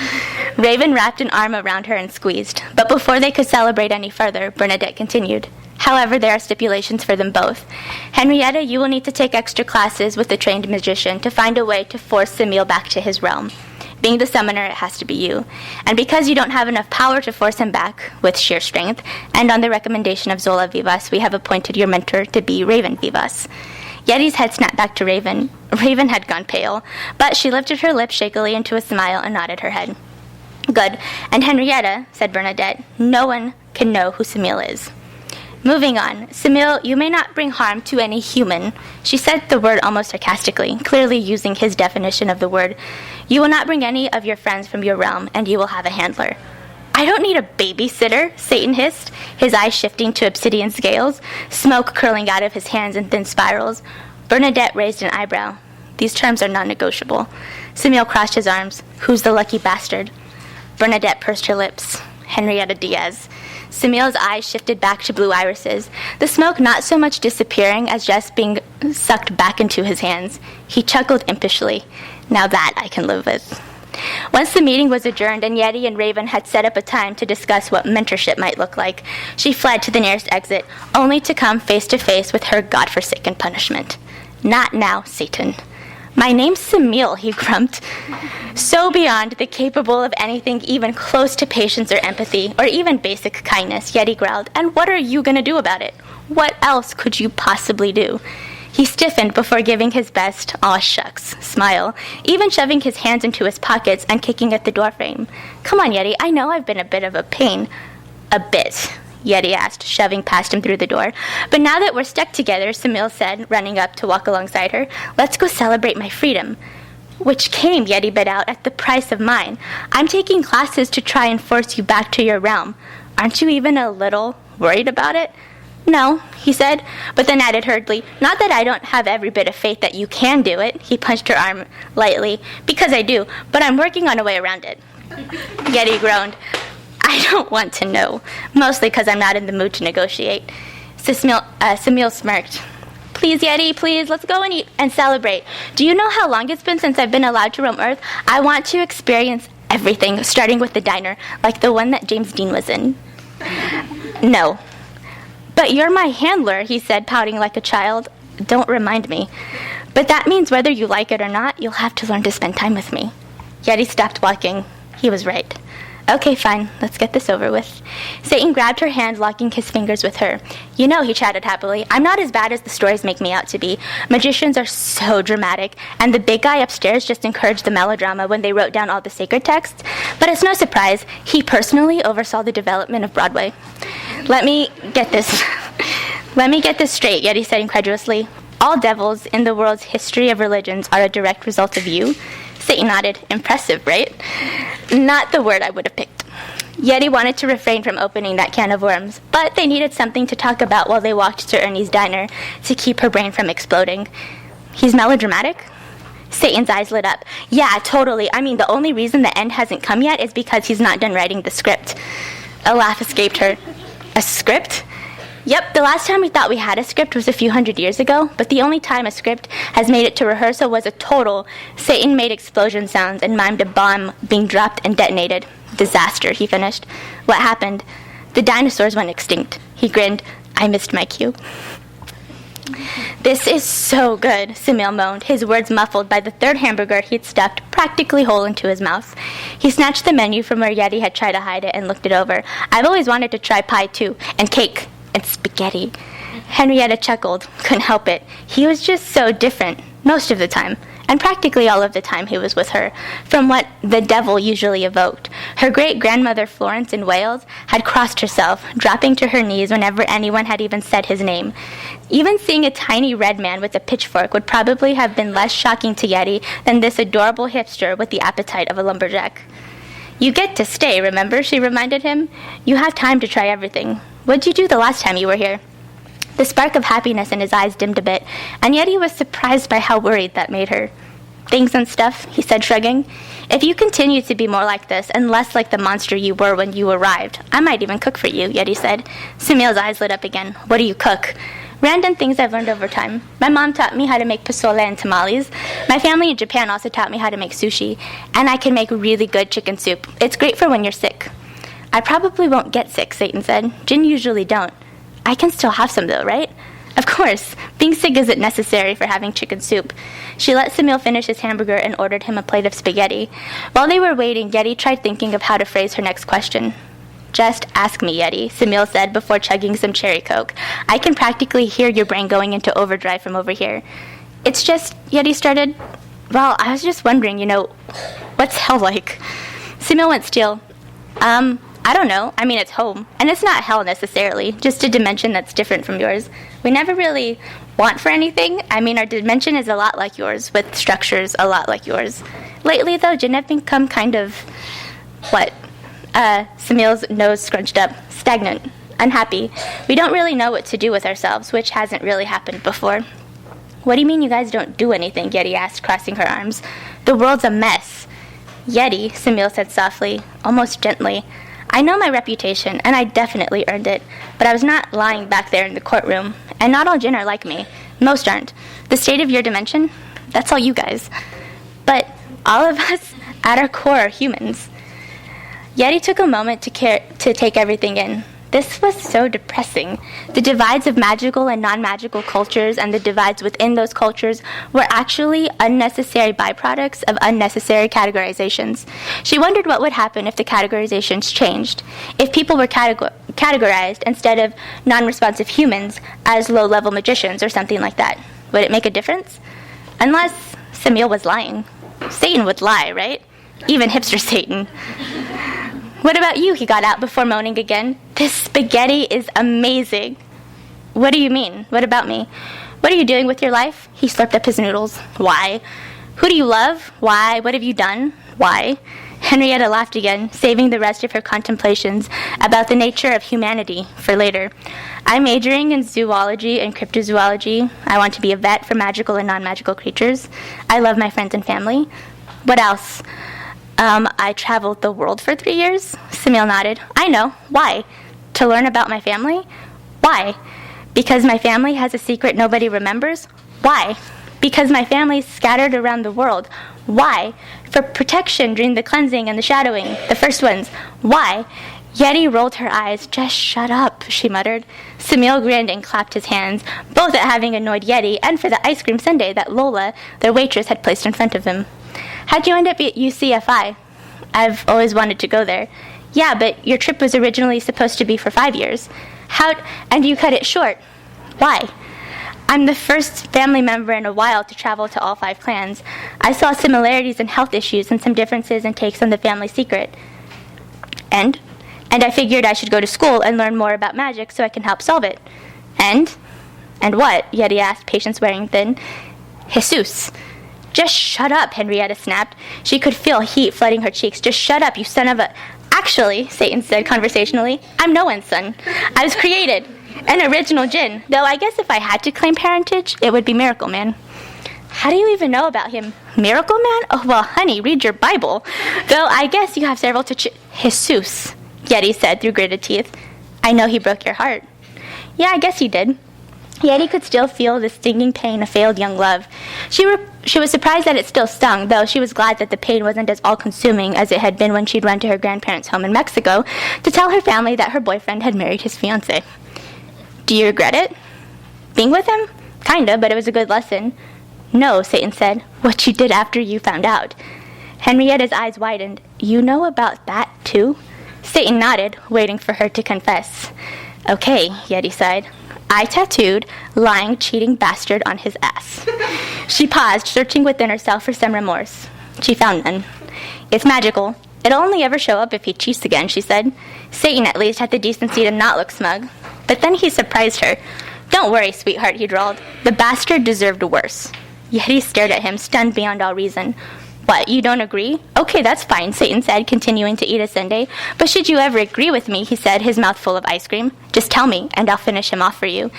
Raven wrapped an arm around her and squeezed, but before they could celebrate any further, Bernadette continued. However, there are stipulations for them both. Henrietta, you will need to take extra classes with the trained magician to find a way to force Samil back to his realm. Being the summoner, it has to be you. And because you don't have enough power to force him back, with sheer strength, and on the recommendation of Zola Vivas, we have appointed your mentor to be Raven Vivas. Yeti's head snapped back to Raven. Raven had gone pale, but she lifted her lips shakily into a smile and nodded her head. Good. And Henrietta, said Bernadette, no one can know who Samil is. Moving on, Samil, you may not bring harm to any human. She said the word almost sarcastically, clearly using his definition of the word. You will not bring any of your friends from your realm, and you will have a handler. I don't need a babysitter, Satan hissed, his eyes shifting to obsidian scales, smoke curling out of his hands in thin spirals. Bernadette raised an eyebrow. These terms are non-negotiable. Samil crossed his arms. Who's the lucky bastard? Bernadette pursed her lips. Henrietta Diaz. Samil's eyes shifted back to blue irises, the smoke not so much disappearing as just being sucked back into his hands. He chuckled impishly. Now that I can live with. Once the meeting was adjourned and Yeti and Raven had set up a time to discuss what mentorship might look like, she fled to the nearest exit, only to come face to face with her godforsaken punishment. Not now, Satan. My name's Semil, he grumped. So beyond the capable of anything even close to patience or empathy, or even basic kindness, Yeti growled. And what are you going to do about it? What else could you possibly do? He stiffened before giving his best, aw shucks, smile, even shoving his hands into his pockets and kicking at the doorframe. Come on, Yeti, I know I've been a bit of a pain. A bit, Yeti asked, shoving past him through the door. But now that we're stuck together, Semil said, running up to walk alongside her, let's go celebrate my freedom. Which came, Yeti bit out, at the price of mine. I'm taking classes to try and force you back to your realm. Aren't you even a little worried about it? No, he said, but then added hurriedly, not that I don't have every bit of faith that you can do it. He punched her arm lightly. Because I do, but I'm working on a way around it. Yeti groaned. I don't want to know, mostly because I'm not in the mood to negotiate. Semil smirked. Please, Yeti, please, let's go and eat and celebrate. Do you know how long it's been since I've been allowed to roam Earth? I want to experience everything, starting with the diner, like the one that James Dean was in. No. But you're my handler, he said, pouting like a child. Don't remind me. But that means whether you like it or not, you'll have to learn to spend time with me. Yeti stopped walking. He was right. Okay, fine. Let's get this over with. Satan grabbed her hand, locking his fingers with her. You know, he chatted happily, I'm not as bad as the stories make me out to be. Magicians are so dramatic, and the big guy upstairs just encouraged the melodrama when they wrote down all the sacred texts. But it's no surprise, he personally oversaw the development of Broadway. Let me get this straight, Yeti said incredulously. All devils in the world's history of religions are a direct result of you. Satan nodded. Impressive, right? Not the word I would have picked. Yeti wanted to refrain from opening that can of worms, but they needed something to talk about while they walked to Ernie's diner to keep her brain from exploding. He's melodramatic? Satan's eyes lit up. Yeah, totally. I mean, the only reason the end hasn't come yet is because he's not done writing the script. A laugh escaped her. A script? Yep, the last time we thought we had a script was a few hundred years ago, but the only time a script has made it to rehearsal was a total Satan made explosion sounds and mimed a bomb being dropped and detonated. Disaster, he finished. What happened? The dinosaurs went extinct. He grinned. I missed my cue. This is so good, Semil moaned, his words muffled by the third hamburger he'd stuffed practically whole into his mouth. He snatched the menu from where Yeti had tried to hide it and looked it over. I've always wanted to try pie, too, and cake. And spaghetti. Henrietta chuckled. Couldn't help it. He was just so different, most of the time, and practically all of the time he was with her, from what the devil usually evoked. Her great-grandmother Florence in Wales had crossed herself, dropping to her knees whenever anyone had even said his name. Even seeing a tiny red man with a pitchfork would probably have been less shocking to Yeti than this adorable hipster with the appetite of a lumberjack. You get to stay, remember? She reminded him. You have time to try everything. What'd you do the last time you were here? The spark of happiness in his eyes dimmed a bit, and yet he was surprised by how worried that made her. Things and stuff, he said, shrugging. If you continue to be more like this and less like the monster you were when you arrived, I might even cook for you, Yeti said. Semil's eyes lit up again. What do you cook? Random things I've learned over time. My mom taught me how to make pozole and tamales. My family in Japan also taught me how to make sushi. And I can make really good chicken soup. It's great for when you're sick. I probably won't get sick, Satan said. Jinn usually don't. I can still have some, though, right? Of course. Being sick isn't necessary for having chicken soup. She let Semil finish his hamburger and ordered him a plate of spaghetti. While they were waiting, Yeti tried thinking of how to phrase her next question. Just ask me, Yeti, Semil said before chugging some cherry coke. I can practically hear your brain going into overdrive from over here. It's just, Yeti started, well, I was just wondering, what's hell like? Semil went still. I don't know. I mean, it's home. And it's not hell necessarily, just a dimension that's different from yours. We never really want for anything. I mean, our dimension is a lot like yours, with structures a lot like yours. Lately, though, Jinn have become kind of, Semil's nose scrunched up, stagnant, unhappy. We don't really know what to do with ourselves, which hasn't really happened before. What do you mean you guys don't do anything? Yeti asked, crossing her arms. The world's a mess. Yeti, Semil said softly, almost gently. I know my reputation, and I definitely earned it, but I was not lying back there in the courtroom, and not all Jinn are like me. Most aren't. The state of your dimension, that's all you guys. But all of us, at our core, are humans. Yeti took a moment to take everything in. This was so depressing. The divides of magical and non-magical cultures and the divides within those cultures were actually unnecessary byproducts of unnecessary categorizations. She wondered what would happen if the categorizations changed. If people were categorized instead of non-responsive humans as low-level magicians or something like that. Would it make a difference? Unless Samiel was lying. Satan would lie, right? Even hipster Satan. What about you? He got out before moaning again. This spaghetti is amazing. What do you mean? What about me? What are you doing with your life? He slurped up his noodles. Why? Who do you love? Why? What have you done? Why? Henrietta laughed again, saving the rest of her contemplations about the nature of humanity for later. I'm majoring in zoology and cryptozoology. I want to be a vet for magical and non-magical creatures. I love my friends and family. What else? I traveled the world for 3 years. Samiel nodded. I know. Why? To learn about my family? Why? Because my family has a secret nobody remembers? Why? Because my family's scattered around the world. Why? For protection during the cleansing and the shadowing, the first ones. Why? Yeti rolled her eyes. Just shut up, she muttered. Samiel grinned and clapped his hands, both at having annoyed Yeti and for the ice cream sundae that Lola, their waitress, had placed in front of him. How'd you end up at UCFI? I've always wanted to go there. Yeah, but your trip was originally supposed to be for 5 years. And you cut it short. Why? I'm the first family member in a while to travel to all 5 clans. I saw similarities in health issues and some differences in takes on the family secret. And I figured I should go to school and learn more about magic so I can help solve it. And what? Yeti asked, patience wearing thin. Jesus. Just shut up, Henrietta snapped. She could feel heat flooding her cheeks. Just shut up, you son of a... Actually, Satan said conversationally, I'm no one's son. I was created. An original djinn. Though I guess if I had to claim parentage, it would be Miracle Man. How do you even know about him? Miracle Man? Oh, well, honey, read your Bible. Though I guess you have several to Jesus, Yeti said through gritted teeth. I know he broke your heart. Yeah, I guess he did. Yeti could still feel the stinging pain of failed young love. She was surprised that it still stung, though she was glad that the pain wasn't as all-consuming as it had been when she'd run to her grandparents' home in Mexico to tell her family that her boyfriend had married his fiancée. Do you regret it? Being with him? Kinda, but it was a good lesson. No, Satan said. What you did after you found out. Henrietta's eyes widened. You know about that, too? Satan nodded, waiting for her to confess. Okay, Yeti sighed. I tattooed, lying, cheating bastard on his ass. She paused, searching within herself for some remorse. She found none. It's magical. It'll only ever show up if he cheats again, she said. Satan at least had the decency to not look smug. But then he surprised her. Don't worry, sweetheart, he drawled. The bastard deserved worse. Yeti stared at him, stunned beyond all reason. What, you don't agree? Okay, that's fine, Satan said, continuing to eat a sundae. But should you ever agree with me, he said, his mouth full of ice cream, just tell me, and I'll finish him off for you.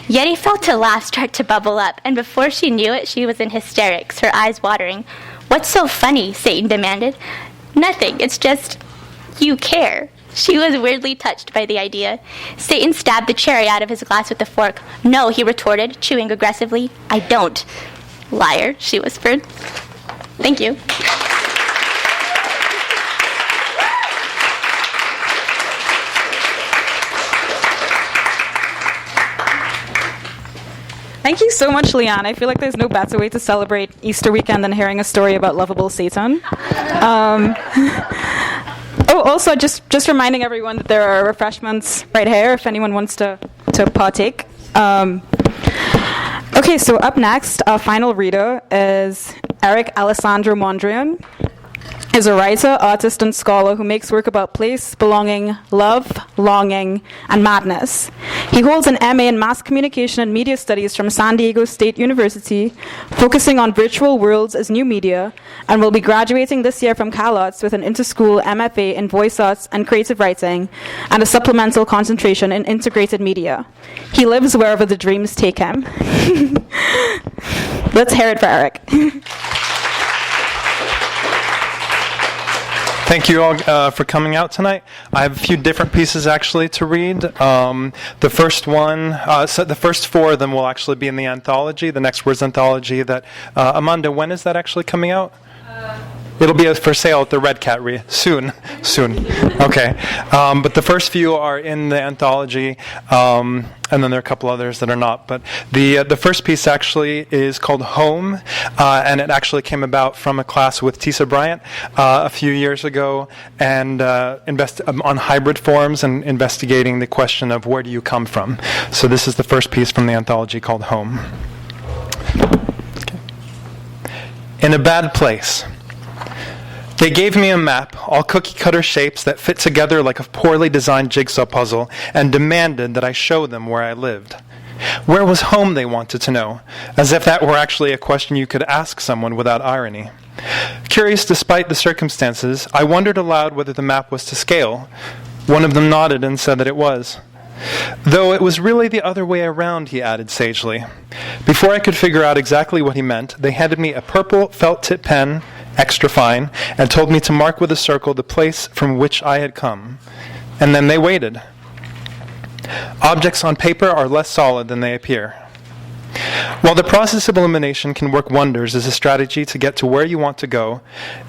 Yeti felt a laugh start to bubble up, and before she knew it, she was in hysterics, her eyes watering. What's so funny? Satan demanded. Nothing, it's just, you care. She was weirdly touched by the idea. Satan stabbed the cherry out of his glass with a fork. No, he retorted, chewing aggressively. I don't. Liar, she whispered. Thank you. Thank you so much, Leann. I feel like there's no better way to celebrate Easter weekend than hearing a story about lovable Satan. Also, just reminding everyone that there are refreshments right here if anyone wants to partake. Okay, so up next, our final reader is Erik Alessandro Mondrian. Is a writer, artist, and scholar who makes work about place, belonging, love, longing, and madness. He holds an MA in Mass Communication and Media Studies from San Diego State University, focusing on virtual worlds as new media, and will be graduating this year from CalArts with an Interschool MFA in VoiceArts and Creative Writing, and a supplemental concentration in Integrated Media. He lives wherever the dreams take him. Let's hear it for Erik. Thank you all for coming out tonight. I have a few different pieces actually to read. The first one, so the first 4 of them will actually be in the anthology, the NEXTWORDS anthology. That Amanda, when is that actually coming out? It'll be for sale at the Red Cat soon. Okay. But the first few are in the anthology, and then there are a couple others that are not. But the first piece actually is called Home, and it actually came about from a class with Tisa Bryant a few years ago, and on hybrid forms and investigating the question of where do you come from. So this is the first piece from the anthology called Home. Okay. In a bad place. They gave me a map, all cookie-cutter shapes that fit together like a poorly designed jigsaw puzzle, and demanded that I show them where I lived. Where was home, they wanted to know, as if that were actually a question you could ask someone without irony. Curious despite the circumstances, I wondered aloud whether the map was to scale. One of them nodded and said that it was. Though it was really the other way around, he added sagely. Before I could figure out exactly what he meant, they handed me a purple felt-tip pen, extra fine, and told me to mark with a circle the place from which I had come. And then they waited. Objects on paper are less solid than they appear. While the process of elimination can work wonders as a strategy to get to where you want to go,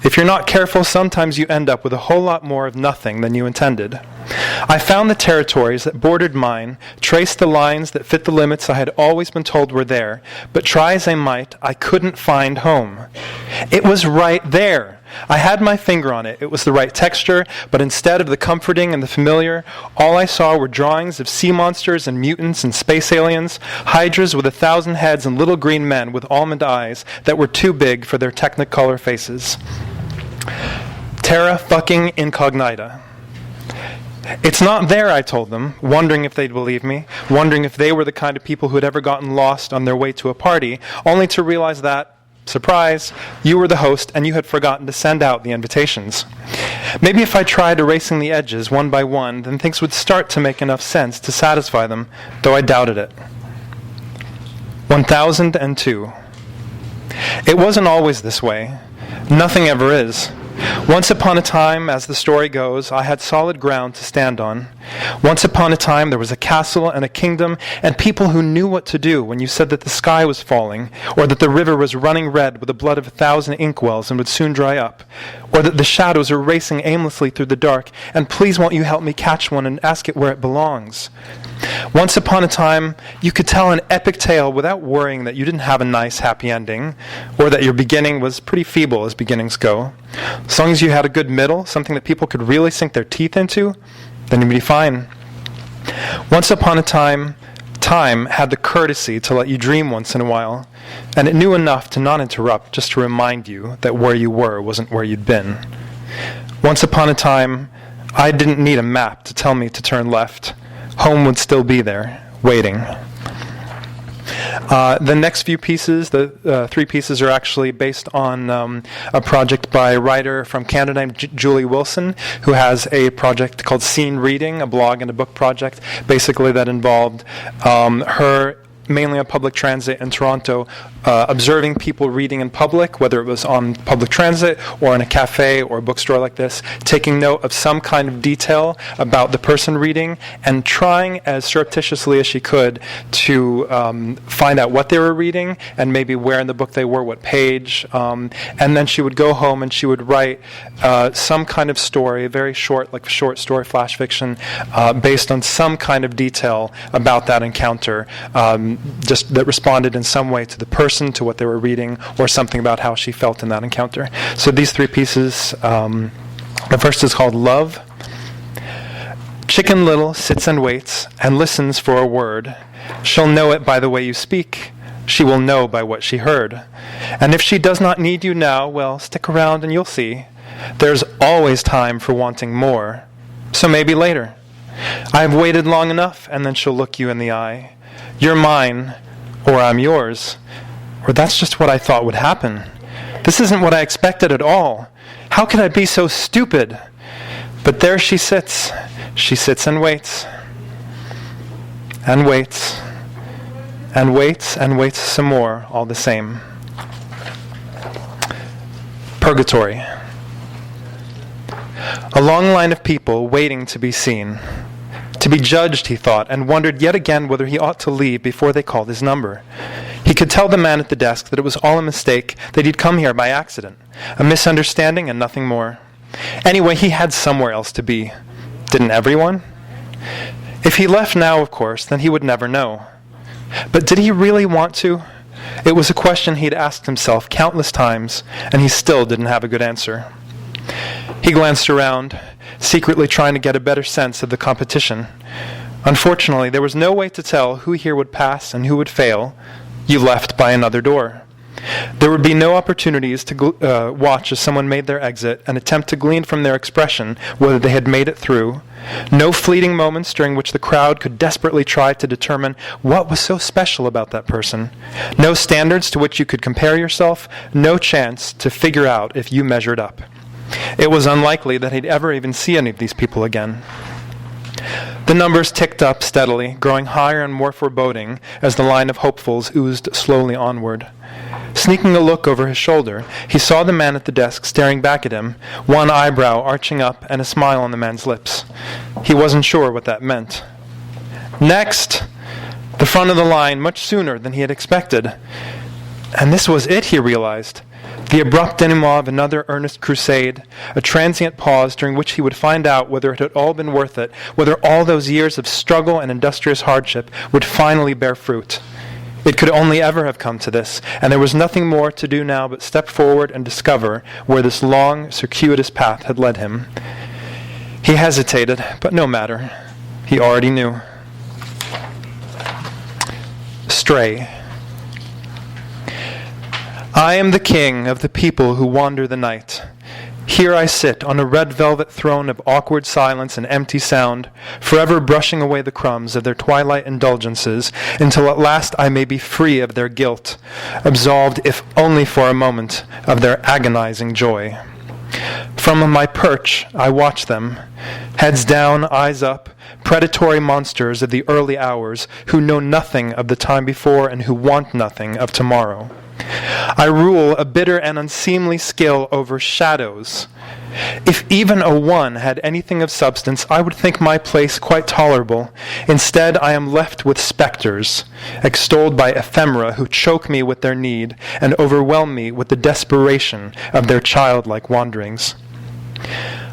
if you're not careful, sometimes you end up with a whole lot more of nothing than you intended. I found the territories that bordered mine, traced the lines that fit the limits I had always been told were there, but try as I might, I couldn't find home. It was right there. I had my finger on it. It was the right texture, but instead of the comforting and the familiar, all I saw were drawings of sea monsters and mutants and space aliens, hydras with 1,000 heads and little green men with almond eyes that were too big for their technicolor faces. Terra fucking incognita. It's not there, I told them, wondering if they'd believe me, wondering if they were the kind of people who had ever gotten lost on their way to a party, only to realize that, surprise, you were the host and you had forgotten to send out the invitations. Maybe if I tried erasing the edges one by one, then things would start to make enough sense to satisfy them, though I doubted it. 1002. It wasn't always this way. Nothing ever is. Once upon a time, as the story goes, I had solid ground to stand on. Once upon a time, there was a castle and a kingdom and people who knew what to do when you said that the sky was falling, or that the river was running red with the blood of 1,000 inkwells and would soon dry up, or that the shadows were racing aimlessly through the dark, and please won't you help me catch one and ask it where it belongs. Once upon a time, you could tell an epic tale without worrying that you didn't have a nice, happy ending, or that your beginning was pretty feeble as beginnings go. As long as you had a good middle, something that people could really sink their teeth into, then you'd be fine. Once upon a time, time had the courtesy to let you dream once in a while, and it knew enough to not interrupt, just to remind you that where you were wasn't where you'd been. Once upon a time, I didn't need a map to tell me to turn left. Home would still be there, waiting. The next few pieces, the 3 pieces, are actually based on a project by a writer from Canada named Julie Wilson, who has a project called Scene Reading, a blog and a book project, basically that involved her mainly on public transit in Toronto, observing people reading in public, whether it was on public transit or in a cafe or a bookstore like this, taking note of some kind of detail about the person reading and trying as surreptitiously as she could to find out what they were reading and maybe where in the book they were, what page. And then she would go home and she would write some kind of story, very short, like short story, flash fiction, based on some kind of detail about that encounter, just that responded in some way to the person, to what they were reading, or something about how she felt in that encounter. So these 3 pieces, the first is called Love. Chicken Little sits and waits and listens for a word. She'll know it by the way you speak. She will know by what she heard. And if she does not need you now, well, stick around and you'll see. There's always time for wanting more. So maybe later. I've waited long enough, and then she'll look you in the eye. You're mine, or I'm yours. Or that's just what I thought would happen. This isn't what I expected at all. How could I be so stupid? But there she sits. She sits and waits. And waits. And waits and waits some more, all the same. Purgatory. A long line of people waiting to be seen. To be judged, he thought, and wondered yet again whether he ought to leave before they called his number. He could tell the man at the desk that it was all a mistake, that he'd come here by accident, a misunderstanding and nothing more. Anyway, he had somewhere else to be. Didn't everyone? If he left now, of course, then he would never know. But did he really want to? It was a question he'd asked himself countless times, and he still didn't have a good answer. He glanced around, secretly trying to get a better sense of the competition. Unfortunately, there was no way to tell who here would pass and who would fail. You left by another door. There would be no opportunities to watch as someone made their exit and attempt to glean from their expression whether they had made it through. No fleeting moments during which the crowd could desperately try to determine what was so special about that person. No standards to which you could compare yourself. No chance to figure out if you measured up. It was unlikely that he'd ever even see any of these people again. The numbers ticked up steadily, growing higher and more foreboding as the line of hopefuls oozed slowly onward. Sneaking a look over his shoulder, he saw the man at the desk staring back at him, one eyebrow arching up and a smile on the man's lips. He wasn't sure what that meant. Next! The front of the line much sooner than he had expected. And this was it, he realized. The abrupt denouement of another earnest crusade, a transient pause during which he would find out whether it had all been worth it, whether all those years of struggle and industrious hardship would finally bear fruit. It could only ever have come to this, and there was nothing more to do now but step forward and discover where this long, circuitous path had led him. He hesitated, but no matter. He already knew. Stray. I am the king of the people who wander the night. Here I sit on a red velvet throne of awkward silence and empty sound, forever brushing away the crumbs of their twilight indulgences, until at last I may be free of their guilt, absolved, if only for a moment, of their agonizing joy. From my perch I watch them, heads down, eyes up, predatory monsters of the early hours who know nothing of the time before and who want nothing of tomorrow. I rule a bitter and unseemly skill over shadows. If even a one had anything of substance, I would think my place quite tolerable. Instead, I am left with specters, extolled by ephemera who choke me with their need and overwhelm me with the desperation of their childlike wanderings.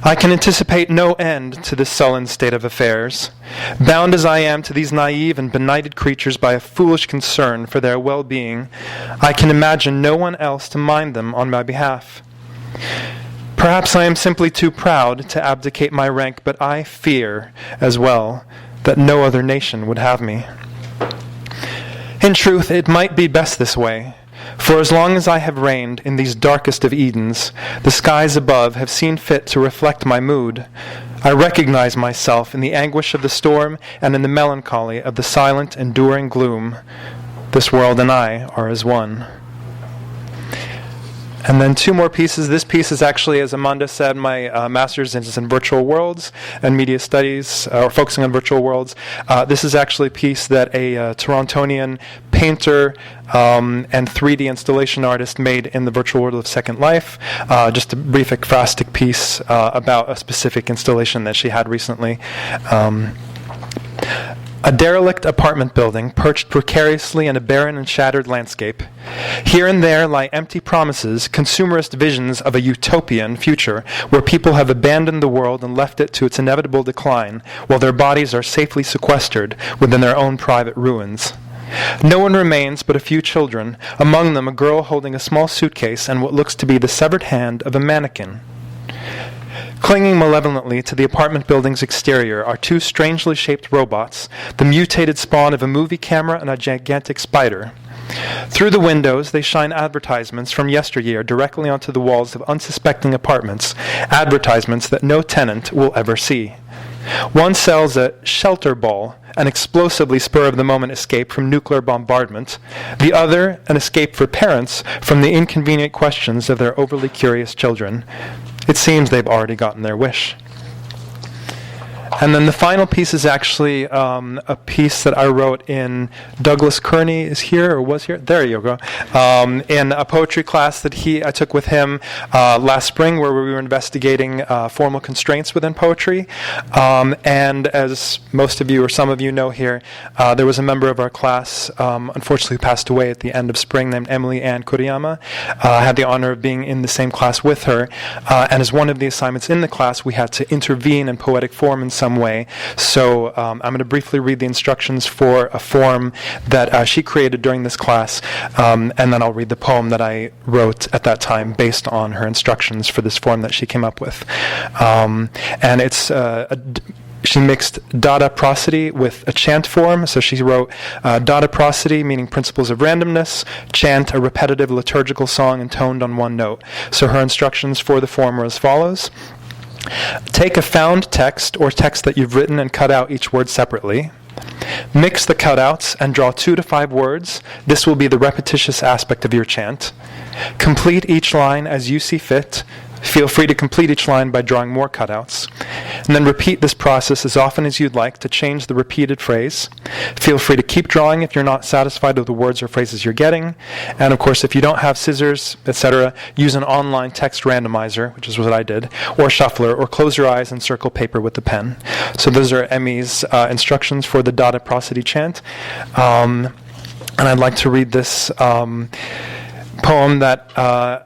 I can anticipate no end to this sullen state of affairs, bound as I am to these naive and benighted creatures by a foolish concern for their well-being. I can imagine no one else to mind them on my behalf. Perhaps I am simply too proud to abdicate my rank, but I fear, as well, that no other nation would have me. In truth, it might be best this way. For as long as I have reigned in these darkest of Edens, the skies above have seen fit to reflect my mood. I recognize myself in the anguish of the storm and in the melancholy of the silent, enduring gloom. This world and I are as one. And then two more pieces. This piece is actually, as Amanda said, my master's is in virtual worlds and media studies, or focusing on virtual worlds. This is actually a piece that a Torontonian painter and 3D installation artist made in the virtual world of Second Life. Just a brief ekphrastic piece about a specific installation that she had recently. A derelict apartment building perched precariously in a barren and shattered landscape. Here and there lie empty promises, consumerist visions of a utopian future where people have abandoned the world and left it to its inevitable decline, while their bodies are safely sequestered within their own private ruins. No one remains but a few children, among them a girl holding a small suitcase and what looks to be the severed hand of a mannequin. Clinging malevolently to the apartment building's exterior are two strangely shaped robots, the mutated spawn of a movie camera and a gigantic spider. Through the windows, they shine advertisements from yesteryear directly onto the walls of unsuspecting apartments, advertisements that no tenant will ever see. One sells a shelter ball, an explosively spur-of-the-moment escape from nuclear bombardment. The other, an escape for parents from the inconvenient questions of their overly curious children. It seems they've already gotten their wish. And then the final piece is actually a piece that I wrote in Douglas Kearney is here, or was here? There you go. In a poetry class that I took with him last spring, where we were investigating formal constraints within poetry. And as most of you or some of you know here, there was a member of our class, unfortunately who passed away at the end of spring, named Emily Ann Kuriyama. I had the honor of being in the same class with her. And as one of the assignments in the class, we had to intervene in poetic form in some way. So I'm going to briefly read the instructions for a form that she created during this class, and then I'll read the poem that I wrote at that time based on her instructions for this form that she came up with. And it's she mixed Dada prosody with a chant form. So she wrote Dada prosody, meaning principles of randomness, chant, a repetitive liturgical song intoned on one note. So her instructions for the form were as follows. Take a found text or text that you've written and cut out each word separately. Mix the cutouts and draw 2 to 5 words. This will be the repetitious aspect of your chant. Complete each line as you see fit. Feel free to complete each line by drawing more cutouts. And then repeat this process as often as you'd like to change the repeated phrase. Feel free to keep drawing if you're not satisfied with the words or phrases you're getting. And of course, if you don't have scissors, etc., use an online text randomizer, which is what I did, or shuffler, or close your eyes and circle paper with the pen. So those are Emmy's instructions for the Dada prosody chant. And I'd like to read this poem that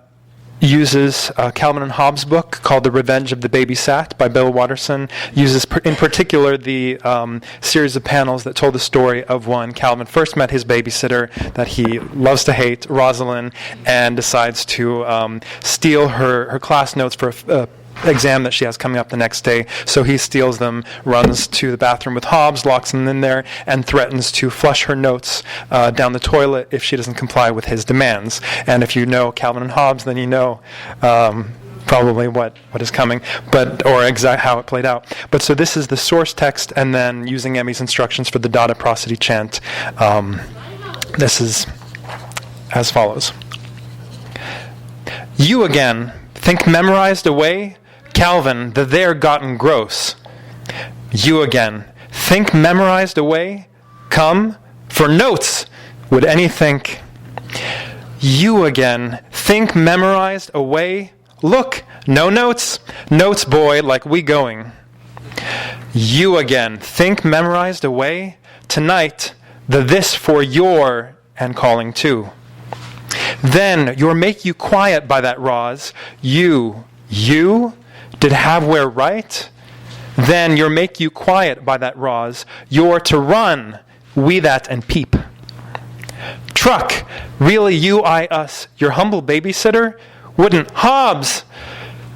uses Calvin and Hobbes' book called The Revenge of the Baby Sat by Bill Watterson, uses in particular the series of panels that told the story of when Calvin first met his babysitter that he loves to hate, Rosalind, and decides to steal her class notes for a exam that she has coming up the next day. So he steals them, runs to the bathroom with Hobbes, locks them in there, and threatens to flush her notes down the toilet if she doesn't comply with his demands. And if you know Calvin and Hobbes, then you know probably what is coming, or exactly how it played out. But so this is the source text, and then using Emmy's instructions for the Dada prosody chant, this is as follows. You again think memorized away, Calvin, the there gotten gross. You again, think memorized away, come, for notes, would any think. You again, think memorized away, look, no notes, notes boy, like we going. You again, think memorized away, tonight, the this for your, and calling too. Then your make you quiet by that Roz, you did have where right? Then your make you quiet by that Roz, you're to run, we that and peep. Truck, really you I us, your humble babysitter, wouldn't Hobbes.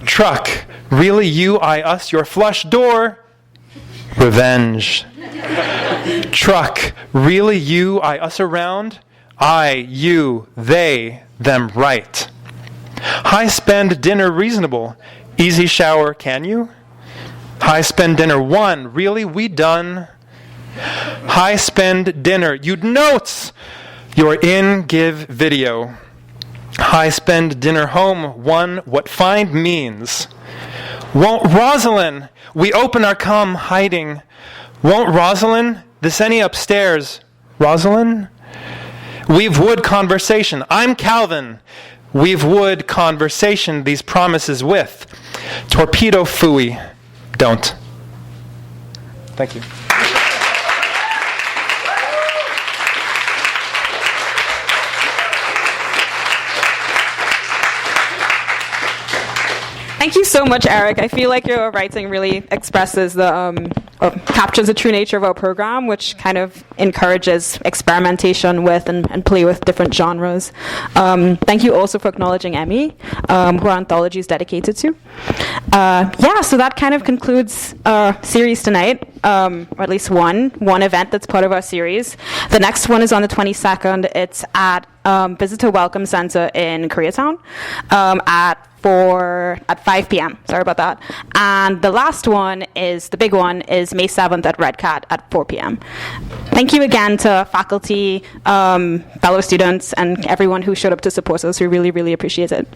Truck, really you I us, your flush door, revenge. Truck, really you I us around, I, you, they, them right. High spend dinner reasonable. Easy shower, can you? High spend dinner 1. Really, we done? High spend dinner. You'd notes. You're in give video. High spend dinner home 1. What find means. Won't Rosalind? We open our come hiding. Won't Rosalind? This any upstairs. Rosalind? We've wood conversation. I'm Calvin. We've wood conversation these promises with. Torpedo fooey. Don't. Thank you. Thank you so much, Erik. I feel like your writing really expresses or captures the true nature of our program, which kind of encourages experimentation with and play with different genres. Thank you also for acknowledging Emmy, who our anthology is dedicated to. So that kind of concludes our series tonight, or at least one event that's part of our series. The next one is on the 22nd. It's at Visitor Welcome Center in Koreatown at 5 p.m. Sorry about that. And the last one the big one, is May 7th at Red Cat at 4 p.m. Thank you again to faculty, fellow students, and everyone who showed up to support us. We really, really appreciate it.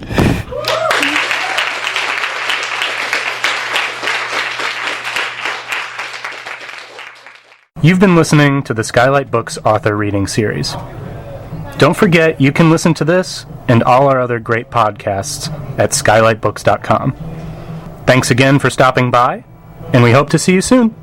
You've been listening to the Skylight Books author reading series. Don't forget, you can listen to this and all our other great podcasts at skylightbooks.com. Thanks again for stopping by, and we hope to see you soon.